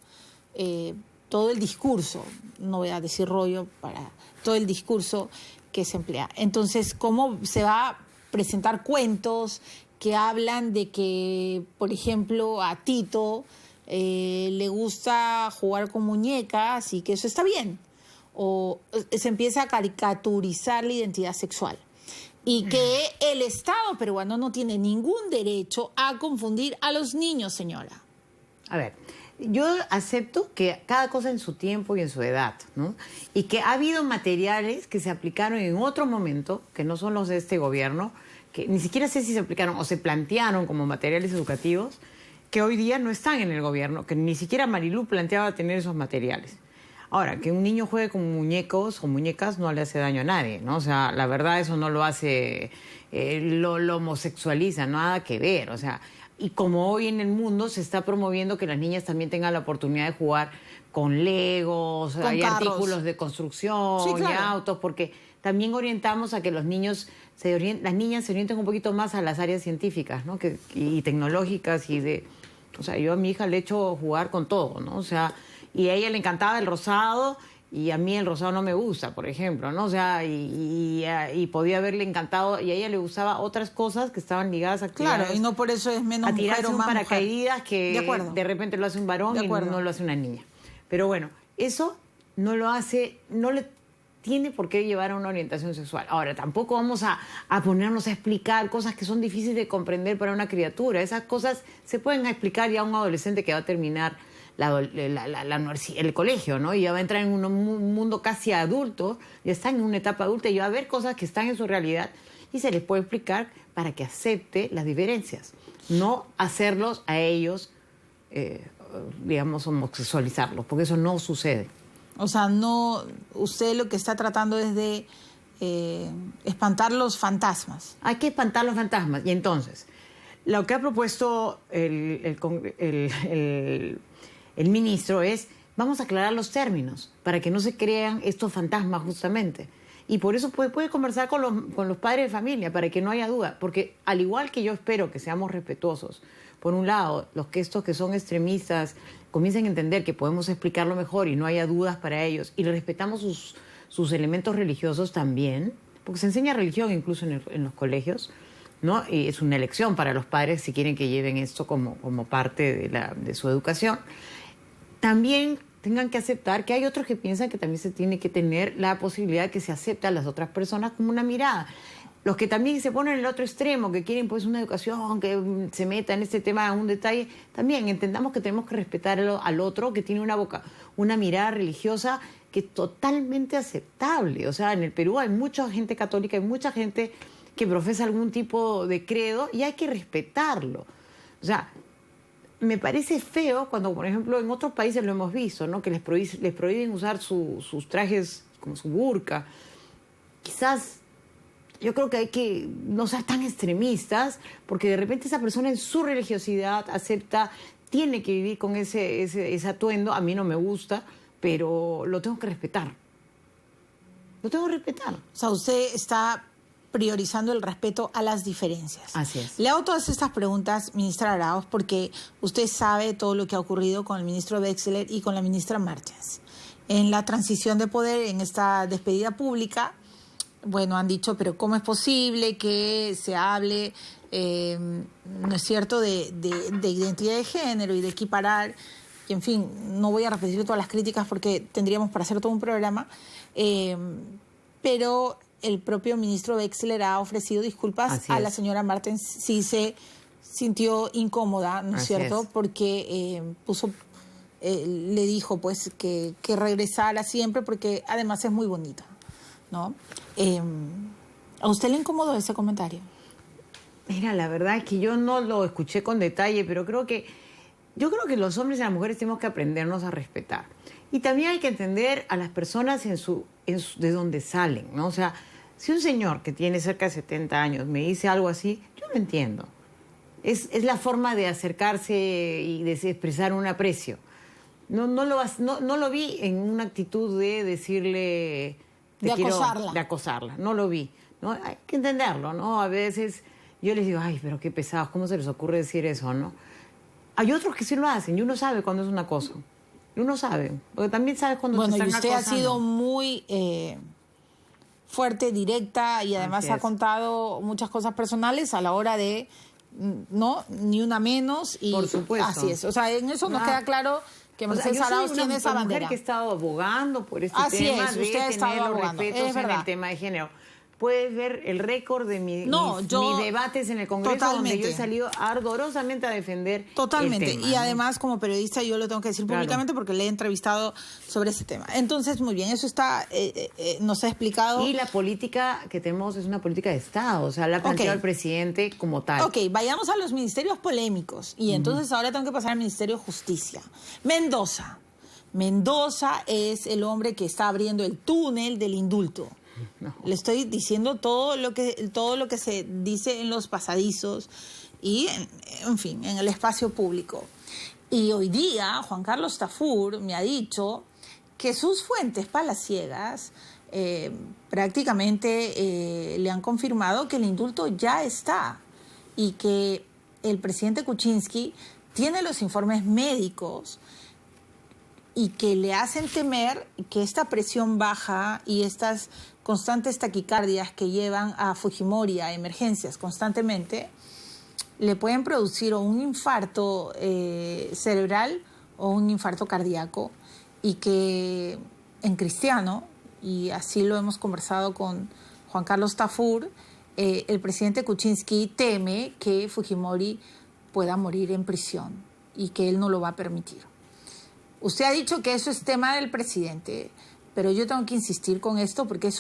todo el discurso, no voy a decir rollo, para todo el discurso que se emplea. Entonces, ¿cómo se va a presentar cuentos que hablan de que, por ejemplo, a Tito le gusta jugar con muñecas y que eso está bien? O se empieza a caricaturizar la identidad sexual. Y que el Estado peruano no tiene ningún derecho a confundir a los niños, señora.
A ver, yo acepto que cada cosa en su tiempo y en su edad, ¿no? Y que ha habido materiales que se aplicaron en otro momento, que no son los de este gobierno, que ni siquiera sé si se aplicaron o se plantearon como materiales educativos, que hoy día no están en el gobierno, que ni siquiera Marilú planteaba tener esos materiales. Ahora, que un niño juegue con muñecos o muñecas no le hace daño a nadie, ¿no? O sea, la verdad eso no lo hace, lo homosexualiza, nada que ver, o sea... Y como hoy en el mundo se está promoviendo que las niñas también tengan la oportunidad de jugar con Legos,
Con
hay
carros.
artículos de construcción,
Sí,
y
claro.
autos, porque también orientamos a que los niños las niñas se orienten un poquito más a las áreas científicas, ¿no? Y tecnológicas y de... O sea, yo a mi hija le he hecho jugar con todo, ¿no? O sea, y a ella le encantaba el rosado y a mí el rosado no me gusta, por ejemplo, ¿no? O sea, y podía haberle encantado y a ella le gustaba otras cosas que estaban ligadas a actividades.
Claro, y no por eso es menos
A tirarse
mujer o
un
más
paracaídas
mujer.
que
De acuerdo.
de repente lo hace un varón
De
y
acuerdo.
no lo hace una niña. Pero bueno, eso no lo hace, no le tiene por qué llevar a una orientación sexual. Ahora, tampoco vamos a ponernos a explicar cosas que son difíciles de comprender para una criatura. Esas cosas se pueden explicar ya a un adolescente que va a terminar la universidad, el colegio, ¿no? Y ya va a entrar en un mundo casi adulto, ya está en una etapa adulta y va a ver cosas que están en su realidad y se les puede explicar para que acepte las diferencias. No hacerlos a ellos, digamos, homosexualizarlos, porque eso no sucede.
O sea, no, usted lo que está tratando es de espantar los fantasmas.
Hay que espantar los fantasmas. Y entonces, lo que ha propuesto el ministro es, vamos a aclarar los términos para que no se crean estos fantasmas justamente. Y por eso puede conversar con los padres de familia para que no haya duda. Porque al igual que yo espero que seamos respetuosos, por un lado, estos que son extremistas comiencen a entender que podemos explicarlo mejor y no haya dudas para ellos, y respetamos sus elementos religiosos también, porque se enseña religión incluso en los colegios, ¿no? Y es una elección para los padres si quieren que lleven esto como parte de su educación. También tengan que aceptar que hay otros que piensan que también se tiene que tener la posibilidad de que se acepte a las otras personas como una mirada. Los que también se ponen en el otro extremo, que quieren pues una educación que se meta en este tema a un detalle, también entendamos que tenemos que respetar al otro que tiene una mirada religiosa que es totalmente aceptable. O sea, en el Perú hay mucha gente católica, hay mucha gente que profesa algún tipo de credo y hay que respetarlo. O sea, me parece feo cuando, por ejemplo, en otros países lo hemos visto, ¿no? Que les prohíben usar sus trajes como su burka. Quizás yo creo que hay que no ser tan extremistas, porque de repente esa persona en su religiosidad acepta, tiene que vivir con ese atuendo. A mí no me gusta, pero lo tengo que respetar. Lo tengo que respetar.
O sea, usted está priorizando el respeto a las diferencias.
Así es.
Le hago todas estas preguntas, ministra Arauz, porque usted sabe todo lo que ha ocurrido con el ministro Wexler y con la ministra Martens. En la transición de poder, en esta despedida pública, bueno, han dicho, pero ¿cómo es posible que se hable, no es cierto, de identidad de género y de equiparar? Y en fin, no voy a repetir todas las críticas porque tendríamos para hacer todo un programa, pero el propio ministro Wexler ha ofrecido disculpas
Así
a la
es.
señora Martens si se sintió incómoda, ¿no es
Así
cierto?
es.
Porque le dijo pues que regresara siempre porque además es muy bonita, ¿no? ¿A usted le incomodó ese comentario?
Mira, la verdad es que yo no lo escuché con detalle, pero yo creo que los hombres y las mujeres tenemos que aprendernos a respetar. Y también hay que entender a las personas de dónde salen, ¿no? O sea, si un señor que tiene cerca de 70 años me dice algo así, yo lo entiendo. Es la forma de acercarse y de expresar un aprecio. No lo vi en una actitud de decirle
De acosarla.
De acosarla. No lo vi, ¿no? Hay que entenderlo, ¿no? A veces yo les digo, ay, pero qué pesados, ¿cómo se les ocurre decir eso, no? Hay otros que sí lo hacen y uno sabe cuando es un acoso. Y uno sabe, porque también sabes cuando te
Bueno,
están
y usted
acosando.
ha sido muy fuerte, directa y además
Así
ha
es.
contado muchas cosas personales a la hora de, no, ni una menos. Y
Por supuesto.
Así es. O sea, en eso nos
Ah.
queda claro que
O sea,
Mercedes
yo soy
Arauz
una
tiene esa
mujer
bandera.
que he estado abogando por este
Así
tema,
es,
de
usted ha estado
tener los
abogando,
respetos
es
en
verdad.
el tema de género. Puedes ver el récord de mis debates en el Congreso, donde
Totalmente.
yo he salido ardorosamente a defender
Totalmente.
el tema,
y
¿no?
además, como periodista, yo lo tengo que decir
Claro.
públicamente porque le he entrevistado sobre ese tema. Entonces, muy bien, eso está, nos ha explicado.
Y la política que tenemos es una política de Estado, o sea, la ha planteado
Ok.
el presidente como tal.
Ok, vayamos a los ministerios polémicos. Y entonces ahora tengo que pasar al Ministerio de Justicia. Mendoza. Mendoza es el hombre que está abriendo el túnel del indulto.
No.
Le estoy diciendo todo lo que se dice en los pasadizos y, en fin, en el espacio público. Y hoy día Juan Carlos Tafur me ha dicho que sus fuentes palaciegas prácticamente le han confirmado que el indulto ya está y que el presidente Kuczynski tiene los informes médicos y que le hacen temer que esta presión baja y estas constantes taquicardias que llevan a Fujimori a emergencias constantemente le pueden producir o un infarto cerebral o un infarto cardíaco, y que en Cristiano, y así lo hemos conversado con Juan Carlos Tafur, el presidente Kuczynski teme que Fujimori pueda morir en prisión y que él no lo va a permitir. Usted ha dicho que eso es tema del presidente, pero yo tengo que insistir con esto porque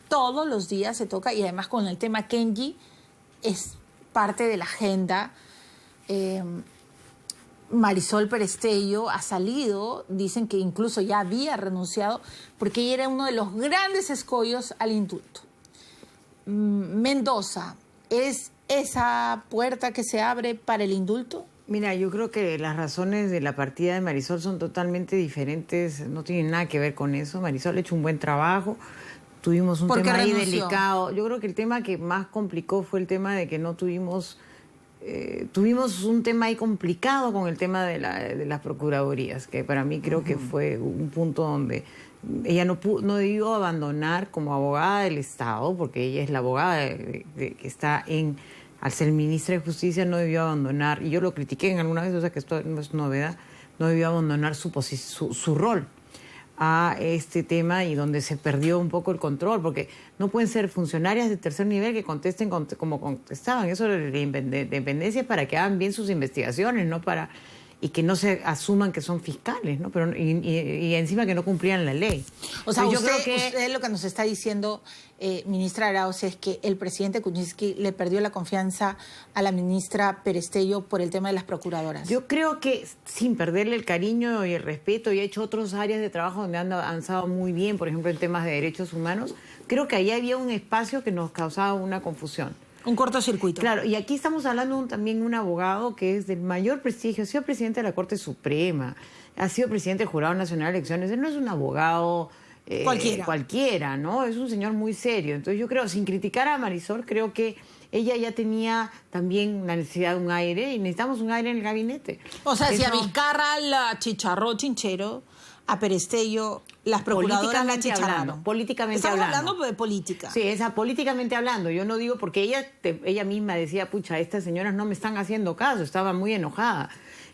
todos los días se toca, y además con el tema Kenji es parte de la agenda. Marisol Perestello ha salido, dicen que incluso ya había renunciado porque ella era uno de los grandes escollos al indulto. Mendoza, ¿es esa puerta que se abre para el indulto?
Mira, yo creo que las razones de la partida de Marisol son totalmente diferentes, no tienen nada que ver con eso. Marisol ha hecho un buen trabajo, tuvimos un
¿Por qué
tema ahí
renunció?
delicado. Yo creo que el tema que más complicó fue el tema de que no tuvimos un tema ahí complicado con el tema de las procuradurías, que para mí creo que fue un punto donde ella no debió abandonar como abogada del Estado, porque ella es la abogada que está al ser ministra de Justicia, no debió abandonar, y yo lo critiqué en alguna vez, o sea que esto no es novedad, no debió abandonar su rol a este tema, y donde se perdió un poco el control, porque no pueden ser funcionarias de tercer nivel que contesten como contestaban. Eso de independencia es para que hagan bien sus investigaciones, no para y que no se asuman que son fiscales, ¿no? Pero y encima que no cumplían la ley.
O sea,
Entonces,
usted lo que nos está diciendo, ministra Arauz, es que el presidente Kuczynski le perdió la confianza a la ministra Perestello por el tema de las procuradoras.
Yo creo que sin perderle el cariño y el respeto, y ha hecho otras áreas de trabajo donde han avanzado muy bien, por ejemplo en temas de derechos humanos, creo que ahí había un espacio que nos causaba una confusión.
Un cortocircuito.
Claro, y aquí estamos hablando también de un abogado que es del mayor prestigio, ha sido presidente de la Corte Suprema, ha sido presidente del Jurado Nacional de Elecciones, él no es un abogado cualquiera, ¿no? Es un señor muy serio. Entonces yo creo, sin criticar a Marisol, creo que ella ya tenía también la necesidad de un aire, y necesitamos un aire en el gabinete.
O sea, si a
Eso-
Vizcarra la chicharró Chinchero, a Perestello las procuradoras la chichararon.
Políticamente
Estamos
hablando.
hablando de política.
Sí, políticamente hablando. Yo no digo, porque ella misma decía, pucha, estas señoras no me están haciendo caso, estaba muy enojada,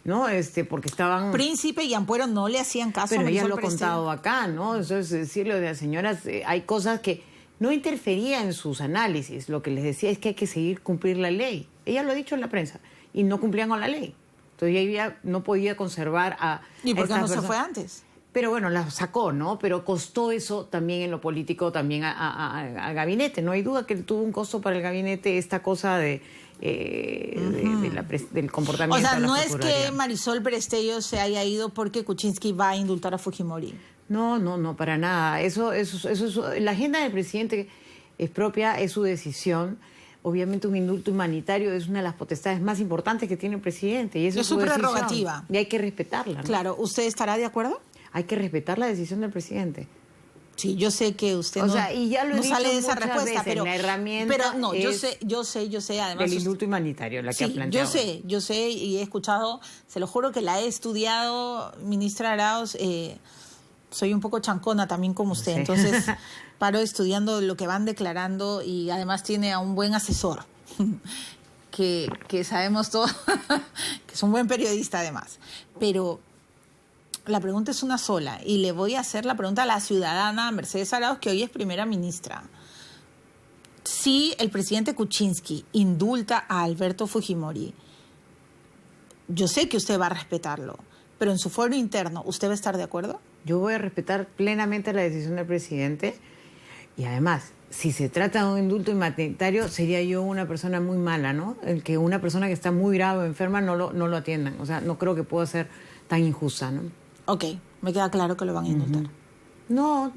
¿no? Porque estaban...
Príncipe y Ampuero no le hacían caso a
Pero ella
Marisol
lo ha
Perestello.
contado acá, ¿no? Entonces, decirle a las señoras, hay cosas que no interfería en sus análisis. Lo que les decía es que hay que seguir cumplir la ley. Ella lo ha dicho en la prensa, y no cumplían con la ley. Entonces ella no podía conservar a...
¿Y por
a
qué
estas
no se
personas.
fue antes?
Pero bueno, la sacó, ¿no? Pero costó eso también en lo político, también al gabinete. No hay duda que tuvo un costo para el gabinete esta cosa del comportamiento.
O sea,
de la
no es que
Procuraduría.
Marisol Perestello se haya ido porque Kuczynski va a indultar a Fujimori.
No, para nada. Eso la agenda del presidente es propia, es su decisión. Obviamente un indulto humanitario es una de las potestades más importantes que tiene el presidente, y eso
Es
es su
su
decisión.
prerrogativa.
Y hay que respetarla, ¿no?
Claro, ¿usted estará de acuerdo?
Hay que respetar la decisión del presidente.
Sí, yo sé que usted
O
no,
sea, y ya lo he
no
dicho
sale de esa
muchas
respuesta,
veces, la herramienta
pero no, yo
es
sé, además
del indulto humanitario, la que ha
sí,
planteado.
yo sé y he escuchado, se lo juro que la he estudiado, ministra Arauz, soy un poco chancona también como usted,
Sí.
entonces paro estudiando lo que van declarando y además tiene a un buen asesor, que sabemos todo, que es un buen periodista además, pero la pregunta es una sola y le voy a hacer la pregunta a la ciudadana Mercedes Arauz, que hoy es primera ministra. Si el presidente Kuczynski indulta a Alberto Fujimori, yo sé que usted va a respetarlo, pero en su foro interno, ¿usted va a estar de acuerdo?
Yo voy a respetar plenamente la decisión del presidente y además, si se trata de un indulto humanitario, sería yo una persona muy mala, ¿no? El que una persona que está muy grave o enferma no lo atiendan. O sea, no creo que pueda ser tan injusta, ¿no?
Ok, me queda claro que lo van a indultar.
No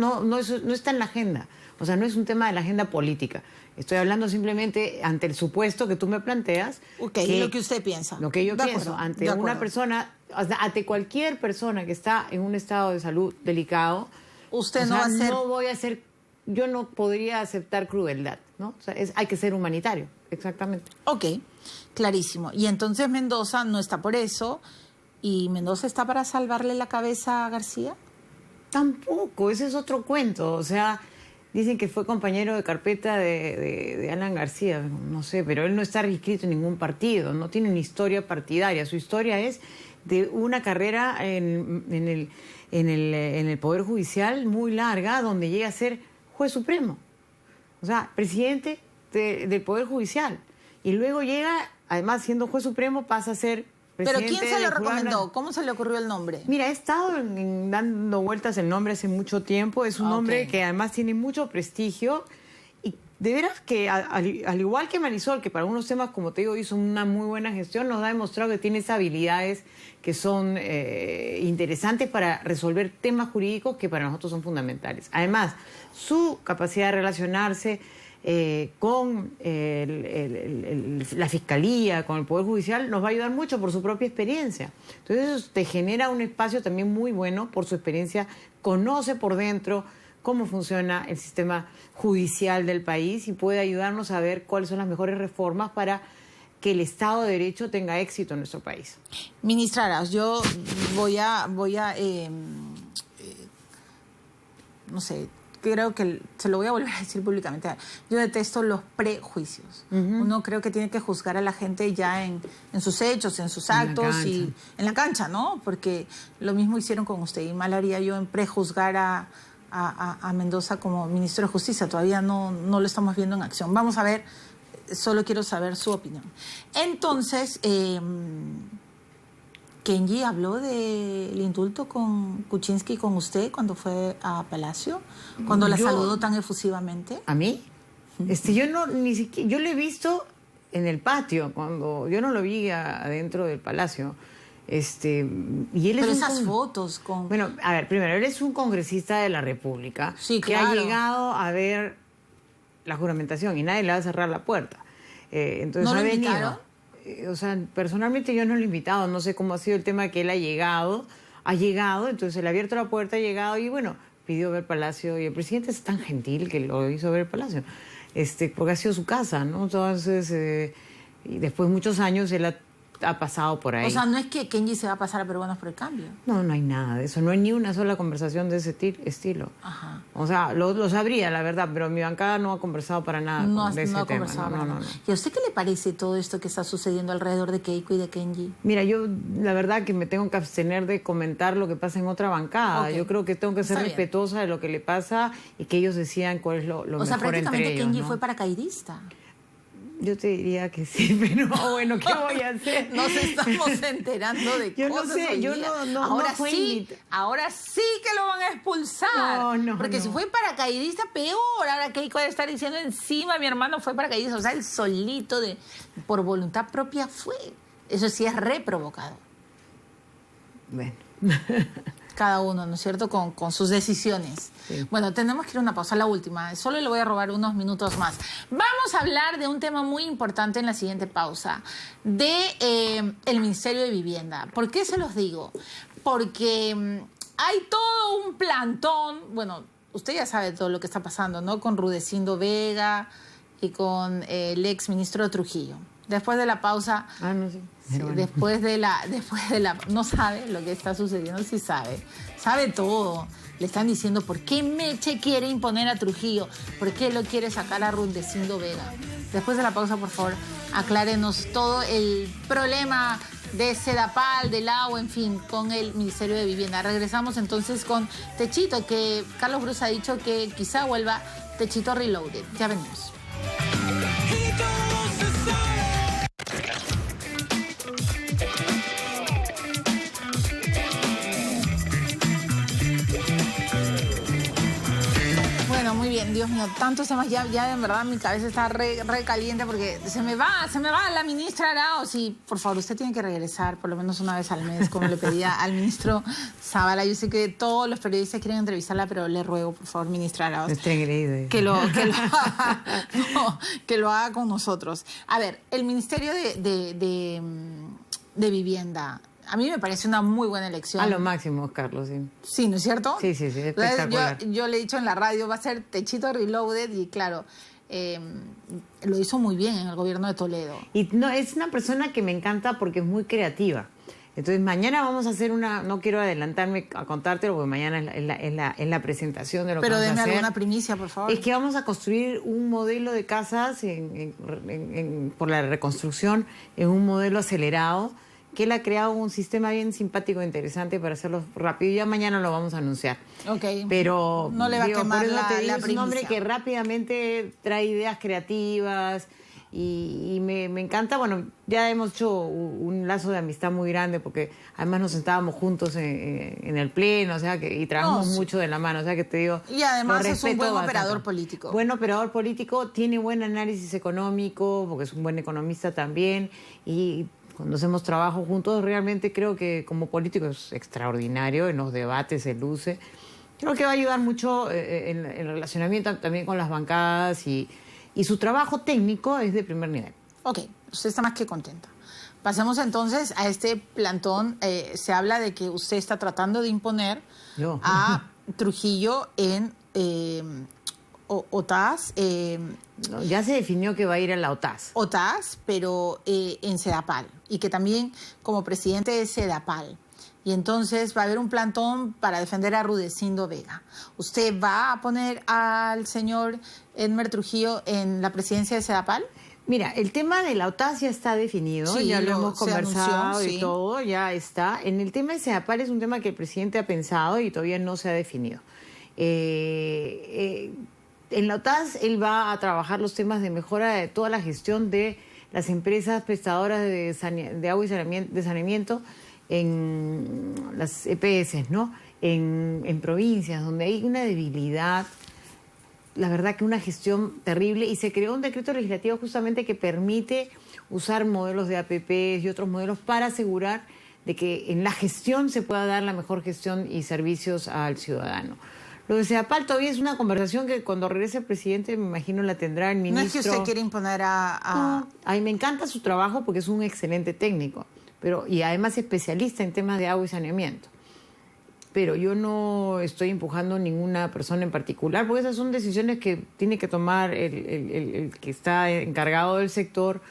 está en la agenda. O sea, no es un tema de la agenda política. Estoy hablando simplemente ante el supuesto que tú me planteas.
Ok, lo que usted piensa.
Lo que yo
De
pienso,
acuerdo,
ante
de
una
acuerdo.
persona, o sea, ante cualquier persona que está en un estado de salud delicado,
Usted
o
no
sea,
va a ser...
no voy a hacer, yo no podría aceptar crueldad, ¿no? O sea, hay que ser humanitario, exactamente.
Ok, clarísimo. Y entonces Mendoza no está por eso. ¿Y Mendoza está para salvarle la cabeza a García?
Tampoco, ese es otro cuento. O sea, dicen que fue compañero de carpeta de Alan García, no sé, pero él no está inscrito en ningún partido, no tiene una historia partidaria. Su historia es de una carrera en el Poder Judicial muy larga, donde llega a ser juez supremo. O sea, presidente del Poder Judicial. Y luego llega, además siendo juez supremo, pasa a ser
¿Pero
presidente
quién se lo
del Jurado
recomendó? ¿Cómo se le ocurrió el nombre?
Mira, he estado dando vueltas el nombre hace mucho tiempo. Es un
Ok.
nombre que además tiene mucho prestigio. Y de veras que, al igual que Marisol, que para unos temas, como te digo, hizo una muy buena gestión, nos ha demostrado que tiene esas habilidades que son interesantes para resolver temas jurídicos que para nosotros son fundamentales. Además, su capacidad de relacionarse con la Fiscalía, con el Poder Judicial, nos va a ayudar mucho por su propia experiencia. Entonces eso te genera un espacio también muy bueno por su experiencia, conoce por dentro cómo funciona el sistema judicial del país y puede ayudarnos a ver cuáles son las mejores reformas para que el Estado de Derecho tenga éxito en nuestro país.
Ministra Arauz, yo voy a no sé, creo que se lo voy a volver a decir públicamente. Yo detesto los prejuicios. Uno creo que tiene que juzgar a la gente ya en sus hechos, en sus
En la
actos y
cancha.
en la cancha, ¿no? Porque lo mismo hicieron con usted y mal haría yo en prejuzgar a Mendoza como ministro de Justicia. Todavía no lo estamos viendo en acción. Vamos a ver, solo quiero saber su opinión. Entonces, Kenji habló del indulto con Kuczynski con usted cuando fue a Palacio, cuando la
Yo-
saludó tan efusivamente.
¿A mí? Yo ni siquiera, yo lo he visto en el patio, cuando yo no lo vi adentro del palacio. Y él
Pero
es
esas fotos con...
Bueno, a ver, primero, él es un congresista de la República
Sí,
que ha
claro.
llegado a ver la juramentación y nadie le va a cerrar la puerta. Entonces
¿No lo
ha venido.
invitaron?
O sea, personalmente yo no lo he invitado, no sé cómo ha sido el tema que él ha llegado, entonces le ha abierto la puerta, ha llegado y bueno, pidió ver Palacio y el presidente es tan gentil que lo hizo ver Palacio, porque ha sido su casa, ¿no? Entonces, y después de muchos años él ha pasado por ahí.
O sea, no es que Kenji se va a pasar a Peruanos por el Cambio.
No hay nada de eso, no hay ni una sola conversación de ese estilo.
Ajá.
O sea, lo sabría, la verdad, pero mi bancada no ha conversado para nada de ese
No ha
tema.
conversado.
No.
para nada. ¿Y a usted qué le parece todo esto que está sucediendo alrededor de Keiko y de Kenji?
Mira, yo la verdad que me tengo que abstener de comentar lo que pasa en otra bancada.
Ok.
Yo creo que tengo que ser
Está bien.
respetuosa de lo que le pasa y que ellos decían cuál es lo
O sea,
mejor entre
prácticamente
ellos.
Kenji
¿no?
fue paracaidista.
Yo te diría que sí, pero bueno, ¿qué voy a hacer?
Nos estamos enterando de
Yo no
cosas
sé,
hoy
yo
día.
no
ahora
fue
sí, ahora sí que lo van a expulsar.
No,
Porque
no.
si fue paracaidista, peor. Ahora Keiko debe estar diciendo encima, mi hermano fue paracaidista. O sea, él solito, por voluntad propia fue. Eso sí es reprovocado.
Bueno.
Cada uno, ¿no es cierto?, con sus decisiones.
Sí.
Bueno, tenemos que ir a una pausa, la última. Solo le voy a robar unos minutos más. Vamos a hablar de un tema muy importante en la siguiente pausa, de el Ministerio de Vivienda. ¿Por qué se los digo? Porque hay todo un plantón, bueno, usted ya sabe todo lo que está pasando, ¿no? Con Rudecindo Vega y con el ex ministro Trujillo. Después de la pausa...
No sé.
Sí,
Bueno.
después de la... No sabe lo que está sucediendo, sí sabe. Sabe todo. Le están diciendo, ¿por qué Meche quiere imponer a Trujillo? ¿Por qué lo quiere sacar a Rudecindo Vega? Después de la pausa, por favor, aclárenos todo el problema de Sedapal, del agua, en fin, con el Ministerio de Vivienda. Regresamos entonces con Techito, que Carlos Bruce ha dicho que quizá vuelva Techito Reloaded. Ya venimos.
Y todo se sabe.
Bueno, muy bien, Dios mío, tantos temas, ya en verdad mi cabeza está re caliente porque se me va la ministra Arauz y por favor usted tiene que regresar por lo menos una vez al mes, como le pedía al ministro Zavala. Yo sé que todos los periodistas quieren entrevistarla, pero le ruego, por favor, ministra Arauz,
Está engreído.
que lo haga, no, que lo haga con nosotros. A ver, el Ministerio de Vivienda, a mí me parece una muy buena elección.
A lo máximo, Carlos, sí.
Sí, ¿no es cierto?
Sí, espectacular.
Yo le he dicho en la radio, va a ser Techito Reloaded y claro, lo hizo muy bien en el gobierno de Toledo.
Y no, es una persona que me encanta porque es muy creativa. Entonces mañana vamos a hacer no quiero adelantarme a contártelo porque mañana es la presentación de lo
Pero
que vamos a
denme
hacer.
alguna primicia, por favor.
Es que vamos a construir un modelo de casas por la reconstrucción en un modelo acelerado, que él ha creado un sistema bien simpático e interesante para hacerlo rápido. Ya mañana lo vamos a anunciar.
Ok.
Pero
no le va a quemar
por eso te digo,
la
es un hombre
primicia.
que rápidamente trae ideas creativas y me encanta. Bueno, ya hemos hecho un lazo de amistad muy grande porque además nos sentábamos juntos en el pleno, o sea, y trabajamos
No, sí.
mucho de la mano, o sea, que te digo.
Y además
lo
es un
respeto
buen
bastante.
operador político.
Buen operador político, tiene buen análisis económico, porque es un buen economista también, y cuando hacemos trabajo juntos, realmente creo que como político es extraordinario, en los debates se luce. Creo que va a ayudar mucho en el relacionamiento también con las bancadas y su trabajo técnico es de primer nivel.
Ok, usted está más que contenta. Pasemos entonces a este plantón. Se habla de que usted está tratando de imponer
Yo.
a Trujillo en OTAS,
No, ya se definió que va a ir a la OTAS.
pero en Sedapal, y que también como presidente de Sedapal. Y entonces va a haber un plantón para defender a Rudecindo Vega. ¿Usted va a poner al señor Edmer Trujillo en la presidencia de Sedapal?
Mira, el tema de la OTAS ya está definido,
Sí,
ya lo hemos
se
conversado
anunció,
y
sí.
todo, ya está. En el tema de Sedapal es un tema que el presidente ha pensado y todavía no se ha definido. En la OTAS él va a trabajar los temas de mejora de toda la gestión de las empresas prestadoras de agua y saneamiento en las EPS, ¿no? En provincias donde hay una debilidad, la verdad que una gestión terrible, y se creó un decreto legislativo justamente que permite usar modelos de APPs y otros modelos para asegurar de que en la gestión se pueda dar la mejor gestión y servicios al ciudadano. Lo de Sedapal todavía es una conversación que cuando regrese el presidente me imagino la tendrá el ministro.
No es que usted quiere imponer a...
A mí me encanta su trabajo porque es un excelente técnico, y además especialista en temas de agua y saneamiento. Pero yo no estoy empujando a ninguna persona en particular, porque esas son decisiones que tiene que tomar el que está encargado del sector,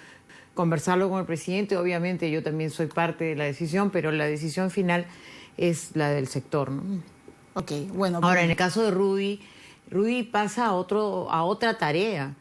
conversarlo con el presidente. Obviamente yo también soy parte de la decisión, pero la decisión final es la del sector, ¿no?
Ok, bueno.
Ahora, en el caso de Rudy pasa a otra tarea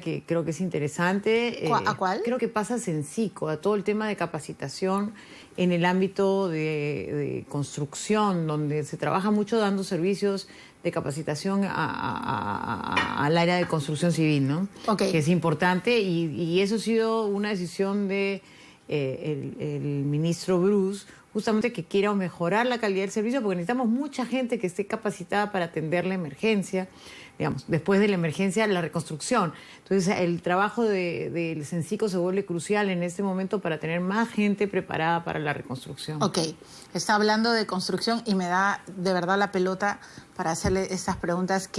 que creo que es interesante.
¿A cuál?
Creo que pasa a Sencico, a todo el tema de capacitación en el ámbito de construcción, donde se trabaja mucho dando servicios de capacitación al área de construcción civil, ¿no?
Ok.
Que es importante, y eso ha sido una decisión de el ministro Bruce, justamente que quiera mejorar la calidad del servicio, porque necesitamos mucha gente que esté capacitada para atender la emergencia, digamos, después de la emergencia, la reconstrucción. Entonces, el trabajo del Sencico se vuelve crucial en este momento para tener más gente preparada para la reconstrucción.
Ok, está hablando de construcción y me da de verdad la pelota para hacerle estas preguntas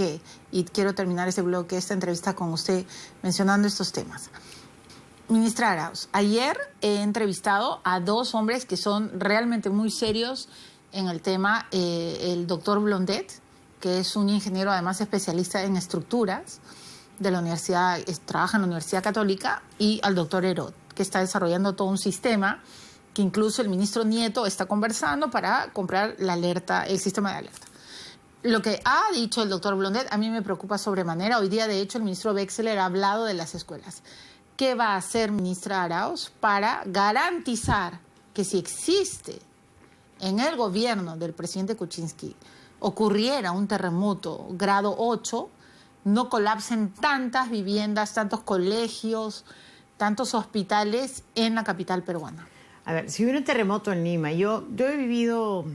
y quiero terminar este bloque, esta entrevista con usted mencionando estos temas. Ministra Arauz, ayer he entrevistado a dos hombres que son realmente muy serios en el tema, el doctor Blondet que es un ingeniero además especialista en estructuras de la universidad, trabaja en la Universidad Católica, y al doctor Herod, que está desarrollando todo un sistema que incluso el ministro Nieto está conversando para comprar la alerta, el sistema de alerta. Lo que ha dicho el doctor Blondet a mí me preocupa sobremanera. Hoy día, de hecho, el ministro Wexler ha hablado de las escuelas. ¿Qué va a hacer ministra Arauz para garantizar que si existe en el gobierno del presidente Kuczynski ocurriera un terremoto grado 8, no colapsen tantas viviendas, tantos colegios, tantos hospitales en la capital peruana?
A ver, si hubiera un terremoto en Lima, yo he vivido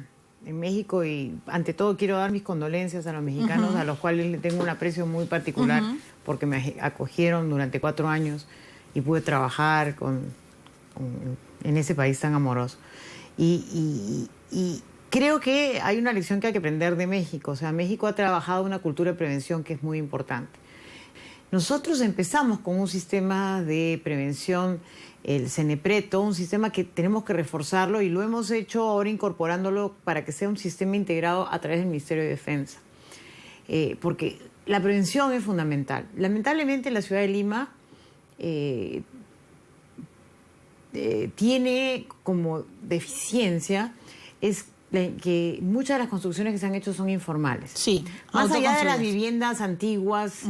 en México y ante todo quiero dar mis condolencias a los mexicanos, a los cuales le tengo un aprecio muy particular porque me acogieron durante 4 años y pude trabajar en ese país tan amoroso. Y creo que hay una lección que hay que aprender de México. O sea, México ha trabajado una cultura de prevención que es muy importante. Nosotros empezamos con un sistema de prevención, el CENEPRETO, un sistema que tenemos que reforzarlo y lo hemos hecho ahora incorporándolo para que sea un sistema integrado a través del Ministerio de Defensa. Porque la prevención es fundamental. Lamentablemente la ciudad de Lima tiene como deficiencia es que muchas de las construcciones que se han hecho son informales.
Sí,
más allá de las
autoconstruidas.
viviendas antiguas,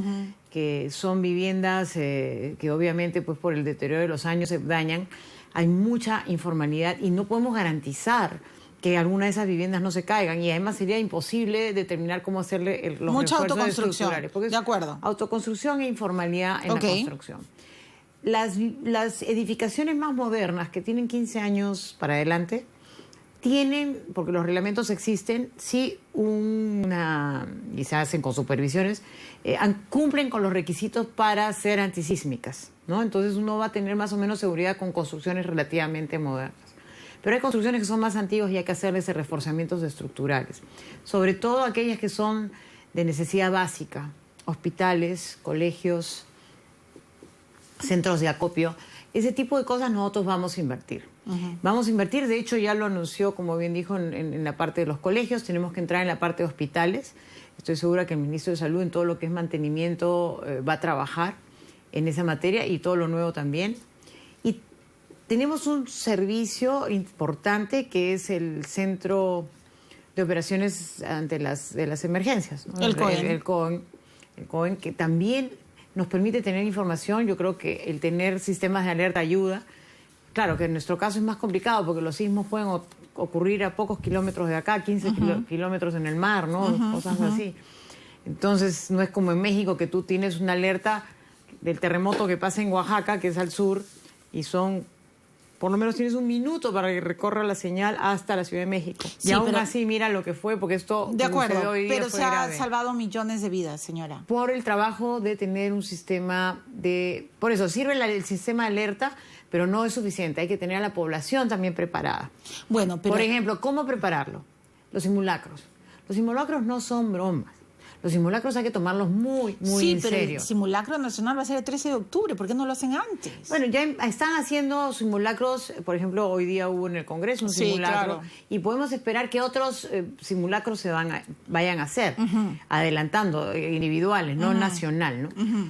que son viviendas que obviamente pues por el deterioro de los años se dañan, hay mucha informalidad y no podemos garantizar que alguna de esas viviendas no se caigan, y además sería imposible determinar cómo hacerle los
Mucha
refuerzos
autoconstrucción,
estructurales, porque es
de acuerdo.
autoconstrucción e informalidad en
Ok.
la construcción. Las edificaciones más modernas, que tienen 15 años para adelante, tienen, porque los reglamentos existen, sí y se hacen con supervisiones, cumplen con los requisitos para ser antisísmicas, ¿no? Entonces uno va a tener más o menos seguridad con construcciones relativamente modernas. Pero hay construcciones que son más antiguas y hay que hacerles reforzamientos estructurales, sobre todo aquellas que son de necesidad básica, hospitales, colegios, centros de acopio. Ese tipo de cosas nosotros vamos a invertir. Vamos a invertir, de hecho ya lo anunció, como bien dijo, en la parte de los colegios. Tenemos que entrar en la parte de hospitales. Estoy segura que el ministro de Salud en todo lo que es mantenimiento va a trabajar en esa materia, y todo lo nuevo también. Y tenemos un servicio importante que es el Centro de Operaciones ante las Emergencias, ¿no?
El COEN.
El COEN, que también nos permite tener información. Yo creo que el tener sistemas de alerta ayuda. Claro que en nuestro caso es más complicado porque los sismos pueden ocurrir a pocos kilómetros de acá, 15 kilómetros en el mar, ¿no? Cosas así. Entonces no es como en México, que tú tienes una alerta del terremoto que pasa en Oaxaca, que es al sur, y por lo menos tienes un minuto para que recorra la señal hasta la Ciudad de México.
Sí,
y aún
pero-
así, mira lo que fue, porque esto
De
como
acuerdo,
se ve hoy día
pero
fue
se ha
grave.
salvado millones de vidas, señora.
Por el trabajo de tener un sistema de... Por eso, sirve el sistema de alerta, pero no es suficiente. Hay que tener a la población también preparada.
Bueno, pero...
Por ejemplo, ¿cómo prepararlo? Los simulacros. Los simulacros no son bromas. Los simulacros hay que tomarlos muy, muy
sí,
en
pero
serio.
el simulacro nacional va a ser el 13 de octubre. ¿Por qué no lo hacen antes?
Bueno, ya están haciendo simulacros. Por ejemplo, hoy día hubo en el Congreso un
Sí,
simulacro.
claro.
Y podemos esperar que otros simulacros vayan a hacer, adelantando, individuales, no nacional, ¿no?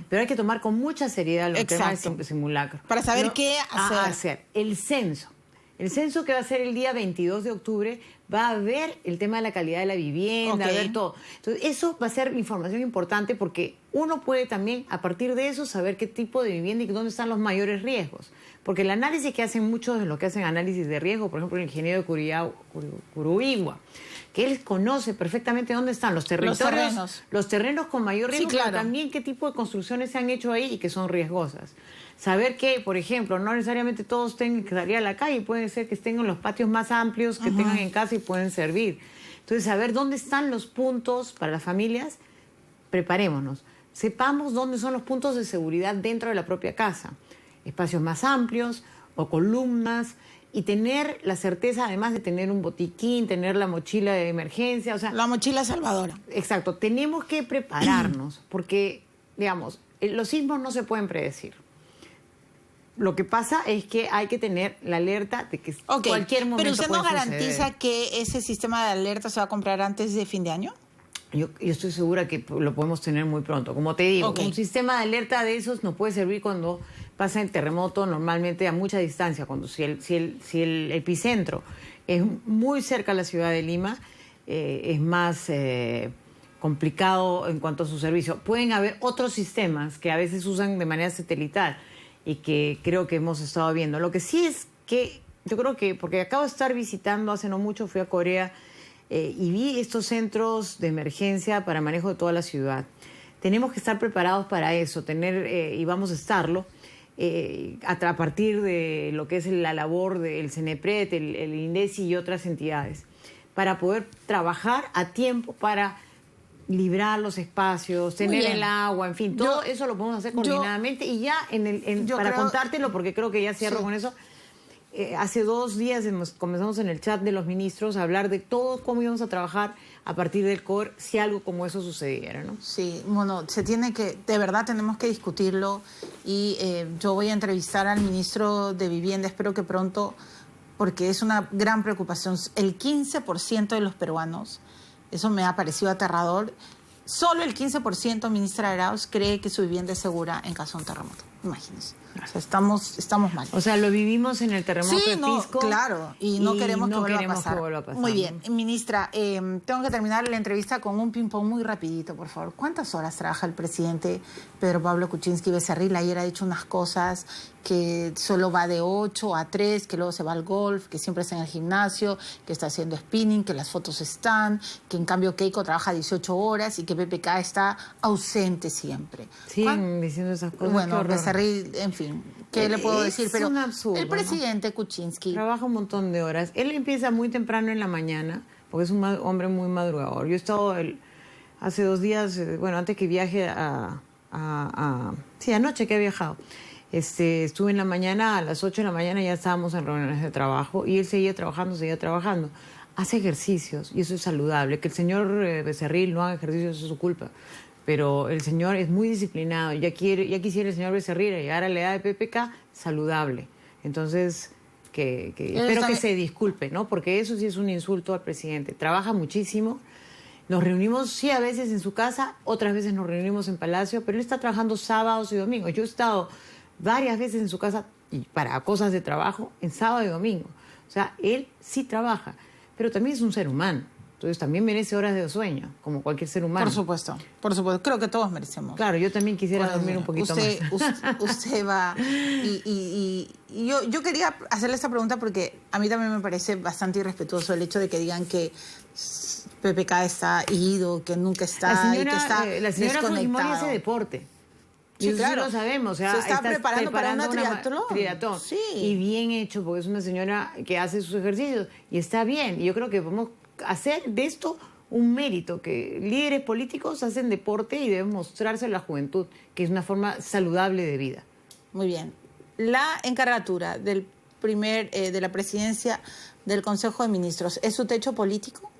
Pero hay que tomar con mucha seriedad los temas
Exacto.
de simulacros.
Para saber qué hacer.
El censo. El censo, que va a ser el día 22 de octubre, va a ver el tema de la calidad de la vivienda,
Ok.
a ver todo. Entonces, eso va a ser información importante, porque uno puede también, a partir de eso, saber qué tipo de vivienda y dónde están los mayores riesgos. Porque el análisis que hacen muchos de los que hacen análisis de riesgo, por ejemplo, el ingeniero de Curuigua, que él conoce perfectamente dónde están los territorios, los terrenos con mayor
Sí,
riesgo,
claro.
pero también qué tipo de construcciones se han hecho ahí y que son riesgosas. Saber que, por ejemplo, no necesariamente todos tengan que salir a la calle, puede ser que estén en los patios más amplios que tengan en casa y pueden servir. Entonces, saber dónde están los puntos para las familias, preparémonos. Sepamos dónde son los puntos de seguridad dentro de la propia casa. Espacios más amplios o columnas, y tener la certeza, además de tener un botiquín, tener la mochila de emergencia, o sea...
La mochila salvadora.
Exacto, tenemos que prepararnos, porque, digamos, los sismos no se pueden predecir. Lo que pasa es que hay que tener la alerta de que
Ok,
cualquier momento
pero ¿usted no
puede
garantiza
suceder.
que ese sistema de alerta se va a comprar antes de fin de año?
Yo estoy segura que lo podemos tener muy pronto. Como te digo,
Ok.
un sistema de alerta de esos nos puede servir cuando pasa el terremoto, normalmente a mucha distancia, cuando si el epicentro es muy cerca a la ciudad de Lima, es más complicado en cuanto a su servicio. Pueden haber otros sistemas que a veces usan de manera satelital y que creo que hemos estado viendo. Lo que sí es que yo creo que, porque acabo de estar visitando hace no mucho, fui a Corea, y vi estos centros de emergencia para manejo de toda la ciudad. Tenemos que estar preparados para eso, y vamos a estarlo, a partir de lo que es la labor del CENEPRED, el INDECI y otras entidades, para poder trabajar a tiempo para librar los espacios, tener
bien.
el agua, en fin, todo eso lo podemos hacer coordinadamente. Y ya
yo
para
creo-
contártelo, porque creo que ya cierro
Sí.
con eso. Hace 2 días comenzamos en el chat de los ministros a hablar de todo cómo íbamos a trabajar a partir del COR si algo como eso sucediera, ¿no?
Sí, bueno, de verdad tenemos que discutirlo y yo voy a entrevistar al ministro de Vivienda, espero que pronto, porque es una gran preocupación. El 15% de los peruanos, eso me ha parecido aterrador, solo el 15%, ministra Arauz, cree que su vivienda es segura en caso de un terremoto. Imagínense. O sea, estamos mal.
O sea, lo vivimos en el terremoto
Sí,
de
no,
Pisco.
claro, y no queremos que vuelva a
queremos
pasar.
que vuelva a pasar,
Muy bien,
¿no?
ministra, tengo que terminar la entrevista con un ping-pong muy rapidito, por favor. ¿Cuántas horas trabaja el presidente Pedro Pablo Kuczynski Becerril? Ayer ha dicho unas cosas que solo va de 8 a 3, que luego se va al golf, que siempre está en el gimnasio, que está haciendo spinning, que las fotos están, que en cambio Keiko trabaja 18 horas y que PPK está ausente siempre.
Siguen diciendo esas cosas. qué
Bueno,
horror.
Becerril, en fin, ¿qué le puedo decir? Pero
un absurdo,
el presidente Kuczynski...
Trabaja un montón de horas. Él empieza muy temprano en la mañana, porque es un hombre muy madrugador. Yo he estado hace 2 días, bueno, antes que viaje sí, anoche que he viajado. Estuve en la mañana, a las 8 de la mañana ya estábamos en reuniones de trabajo y él seguía trabajando. Hace ejercicios y eso es saludable. Que el señor Becerril no haga ejercicios es su culpa. Pero el señor es muy disciplinado. Ya quisiera el señor Becerril llegar a la edad de PPK saludable. Entonces, espero que se disculpe, ¿no? Porque eso sí es un insulto al presidente. Trabaja muchísimo. Nos reunimos, sí, a veces en su casa, otras veces nos reunimos en Palacio, pero él está trabajando sábados y domingos. Yo he estado varias veces en su casa y para cosas de trabajo en sábado y domingo. O sea, él sí trabaja, pero también es un ser humano. Entonces también merece horas de sueño, como cualquier ser humano.
Por supuesto. Creo que todos merecemos.
Claro, yo también quisiera
Bueno,
dormir un poquito
usted,
más.
Usted va... Y yo quería hacerle esta pregunta porque a mí también me parece bastante irrespetuoso el hecho de que digan que PPK está ido, que nunca está y que está
La señora Fujimori
desconectado.
hace deporte.
Sí,
Y eso
claro.
sí lo sabemos. O sea,
Se está preparando para una triatlón. Sí.
Y bien hecho, porque es una señora que hace sus ejercicios y está bien. Y yo creo que podemos hacer de esto un mérito, que líderes políticos hacen deporte y deben mostrarse a la juventud, que es una forma saludable de vida.
Muy bien. La encargatura de la presidencia del Consejo de Ministros, ¿es su techo político?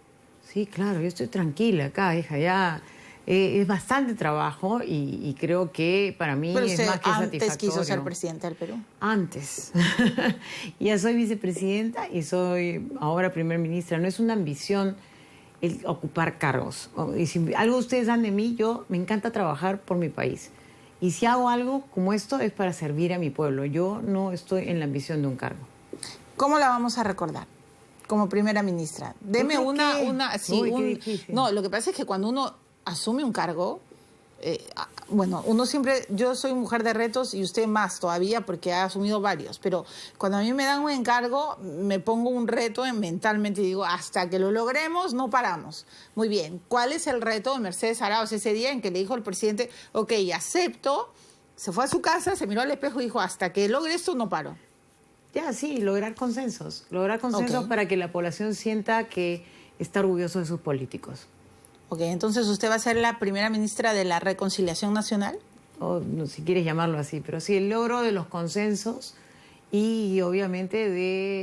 Sí, claro, yo estoy tranquila acá, hija, ya es bastante trabajo y creo que para mí
Pero
es
usted
más que
antes
satisfactorio.
quiso ser presidente del Perú.
Antes. Ya soy vicepresidenta y soy ahora primer ministra. No es una ambición el ocupar cargos. Y si algo ustedes dan de mí, yo me encanta trabajar por mi país. Y si hago algo como esto es para servir a mi pueblo. Yo no estoy en la ambición de un cargo.
¿Cómo la vamos a recordar? Como primera ministra. Deme
creo
una...
que-
sí,
Uy, qué difícil.
No, lo que pasa es que cuando uno asume un cargo, uno siempre... Yo soy mujer de retos y usted más todavía porque ha asumido varios, pero cuando a mí me dan un encargo, me pongo un reto mentalmente y digo, hasta que lo logremos, no paramos. Muy bien. ¿Cuál es el reto de Mercedes Arauz ese día en que le dijo al presidente, ok, acepto, se fue a su casa, se miró al espejo y dijo, hasta que logre esto, no paro?
Ya, sí, lograr consensos. Lograr consensos
Ok.
para que la población sienta que está orgulloso de sus políticos.
Ok, entonces usted va a ser la primera ministra de la Reconciliación Nacional.
O no, si quieres llamarlo así, pero sí, el logro de los consensos y obviamente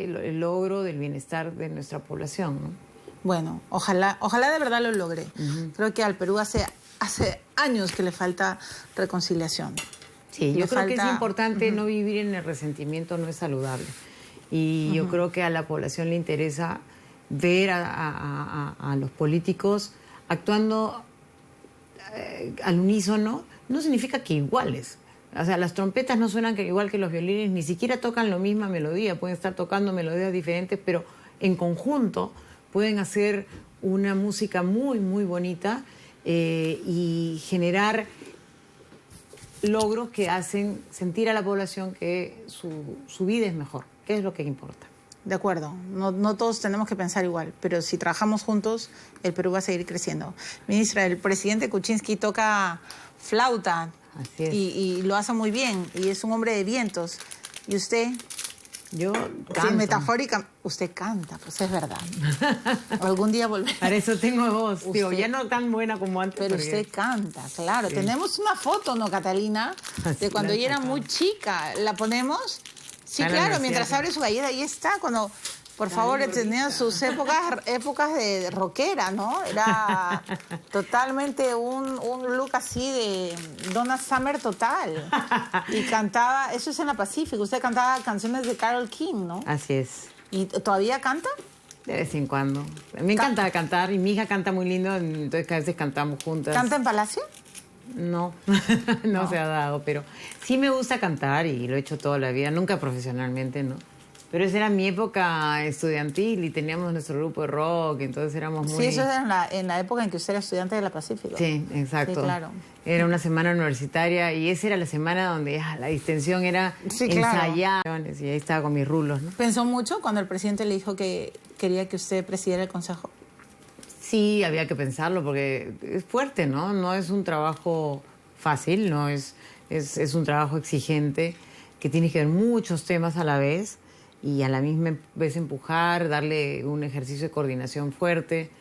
el logro del bienestar de nuestra población, ¿no?
Bueno, ojalá de verdad lo logre. Creo que al Perú hace años que le falta reconciliación.
Sí,
Le
yo creo que es
falta-
importante no vivir en el resentimiento, no es saludable. Y yo creo que a la población le interesa ver a los políticos actuando al unísono, no significa que iguales. O sea, las trompetas no suenan igual que los violines, ni siquiera tocan la misma melodía, pueden estar tocando melodías diferentes, pero en conjunto pueden hacer una música muy, muy bonita y generar logros que hacen sentir a la población que su vida es mejor, que es lo que importa.
De acuerdo, no todos tenemos que pensar igual, pero si trabajamos juntos, el Perú va a seguir creciendo. Ministra, el presidente Kuczynski toca flauta.
Así es.
Y lo hace muy bien, y es un hombre de vientos. ¿Y usted?
Yo
Sí,
canto.
metafórica, usted canta, pues es verdad. Algún día volverá.
Para eso tengo voz.
Usted-
Digo, ya no tan buena como antes.
Pero
porque-
usted canta, claro.
Sí.
Tenemos una foto, ¿no, Catalina?
Así
De cuando
la
ella era
sacamos.
muy chica. ¿La ponemos? Sí,
Está en la
claro,
universidad,
mientras
sí.
abre su galleta, ahí está. Cuando, por favor, tenía sus épocas de rockera, ¿no? Era totalmente un look así de Donna Summer total. Y cantaba, eso es en la Pacífico, usted cantaba canciones de Carole King, ¿no?
Así es.
¿Y todavía canta?
De vez en cuando. Me encanta cantar y mi hija canta muy lindo, entonces cada vez cantamos juntas.
¿Canta en Palacio?
No, no se ha dado, pero sí me gusta cantar y lo he hecho toda la vida, nunca profesionalmente, ¿no? Pero esa era mi época estudiantil y teníamos nuestro grupo de rock, entonces éramos muy...
Sí, eso era en la época en que usted era estudiante de la Pacífico.
Sí, exacto.
Sí, claro.
Era una semana universitaria y esa era la semana donde la distensión era
Sí, claro.
ensayar. Y ahí estaba con mis rulos, ¿no?
¿Pensó mucho cuando el presidente le dijo que quería que usted presidiera el consejo?
Sí, había que pensarlo porque es fuerte, ¿no? No es un trabajo fácil, no es un trabajo exigente que tienes que ver muchos temas a la vez y a la misma vez empujar, darle un ejercicio de coordinación fuerte.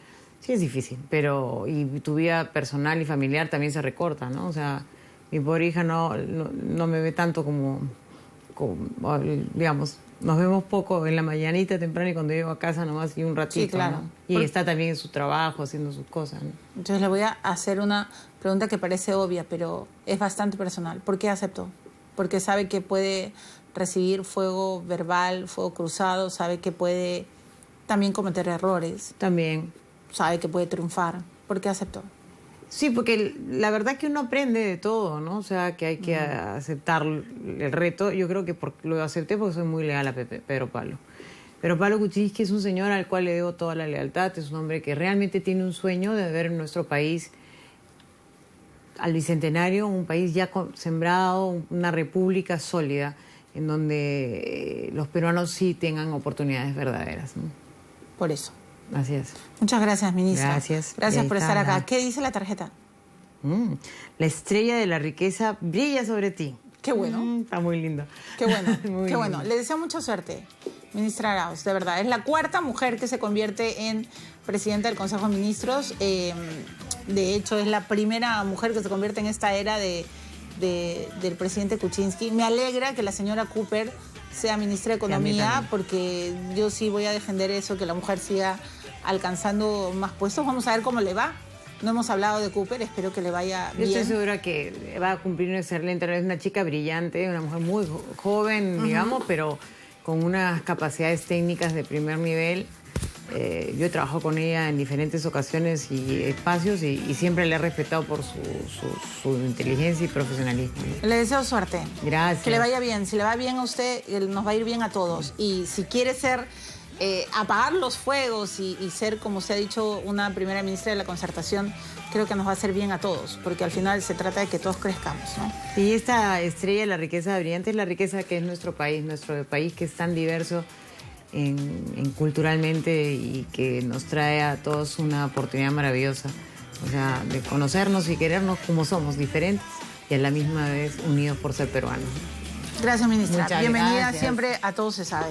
Sí es difícil, pero y tu vida personal y familiar también se recorta, ¿no? O sea, mi pobre hija no me ve tanto como, digamos, nos vemos poco en la mañanita temprano y cuando llego a casa nomás y un ratito,
Sí, claro.
¿no? Y está también en su trabajo, haciendo sus cosas, ¿no?
Entonces le voy a hacer una pregunta que parece obvia, pero es bastante personal. ¿Por qué aceptó? Porque sabe que puede recibir fuego verbal, fuego cruzado, sabe que puede también cometer errores,
También.
sabe que puede triunfar. ¿Por qué aceptó?
Sí, porque la verdad que uno aprende de todo, ¿no? O sea, que hay que aceptar el reto. Yo creo que lo acepté porque soy muy leal a Pedro Pablo. Pero Pablo Kuczynski es un señor al cual le debo toda la lealtad. Es un hombre que realmente tiene un sueño de ver en nuestro país al Bicentenario un país ya sembrado, una república sólida, en donde los peruanos sí tengan oportunidades verdaderas, ¿no?
Por eso.
Así es.
Muchas gracias, ministra.
Gracias.
Gracias
Ahí
por
está,
estar acá.
nada.
¿Qué dice la tarjeta?
La estrella de la riqueza brilla sobre ti.
Qué bueno.
Está muy lindo.
Qué bueno,
Muy
qué bueno.
lindo.
Le deseo mucha suerte, ministra Arauz, de verdad. Es la cuarta mujer que se convierte en presidenta del Consejo de Ministros. De hecho, es la primera mujer que se convierte en esta era del presidente Kuczynski. Me alegra que la señora Cooper sea ministra de
Sí, a mí
Economía,
también.
porque yo sí voy a defender eso, que la mujer siga alcanzando más puestos. Vamos a ver cómo le va. No hemos hablado de Cooper, espero que le vaya
Yo
bien.
estoy segura que va a cumplir un excelente. Es una chica brillante, una mujer muy joven, digamos, pero con unas capacidades técnicas de primer nivel. Yo he trabajado con ella en diferentes ocasiones y espacios y siempre le he respetado por su inteligencia y profesionalismo, ¿no?
Le deseo suerte.
Gracias.
Que le vaya bien. Si le va bien a usted, nos va a ir bien a todos. Y si quiere ser, apagar los fuegos y ser, como se ha dicho, una primera ministra de la Concertación, creo que nos va a hacer bien a todos, porque al final se trata de que todos crezcamos, ¿no?
Y esta estrella de la riqueza brillante es la riqueza que es nuestro país que es tan diverso en culturalmente y que nos trae a todos una oportunidad maravillosa. O sea, de conocernos y querernos como somos, diferentes y a la misma vez unidos por ser peruanos.
Gracias, ministra.
Muchas
Bienvenida
gracias.
siempre a Todo se sabe.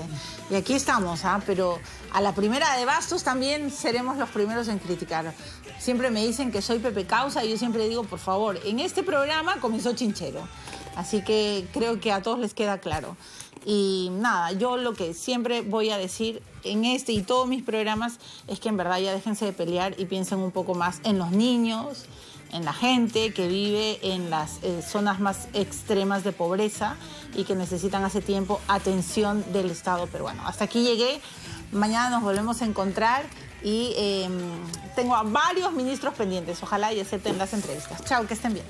Y aquí estamos, pero a la primera de bastos también seremos los primeros en criticar. Siempre me dicen que soy Pepe Causa y yo siempre digo, por favor, en este programa comenzó Chinchero. Así que creo que a todos les queda claro. Y nada, yo lo que siempre voy a decir en este y todos mis programas es que en verdad ya déjense de pelear y piensen un poco más en los niños, en la gente que vive en las zonas más extremas de pobreza y que necesitan hace tiempo atención del Estado peruano. Hasta aquí llegué. Mañana nos volvemos a encontrar. y tengo a varios ministros pendientes. Ojalá y acepten las entrevistas. Chao, que estén bien.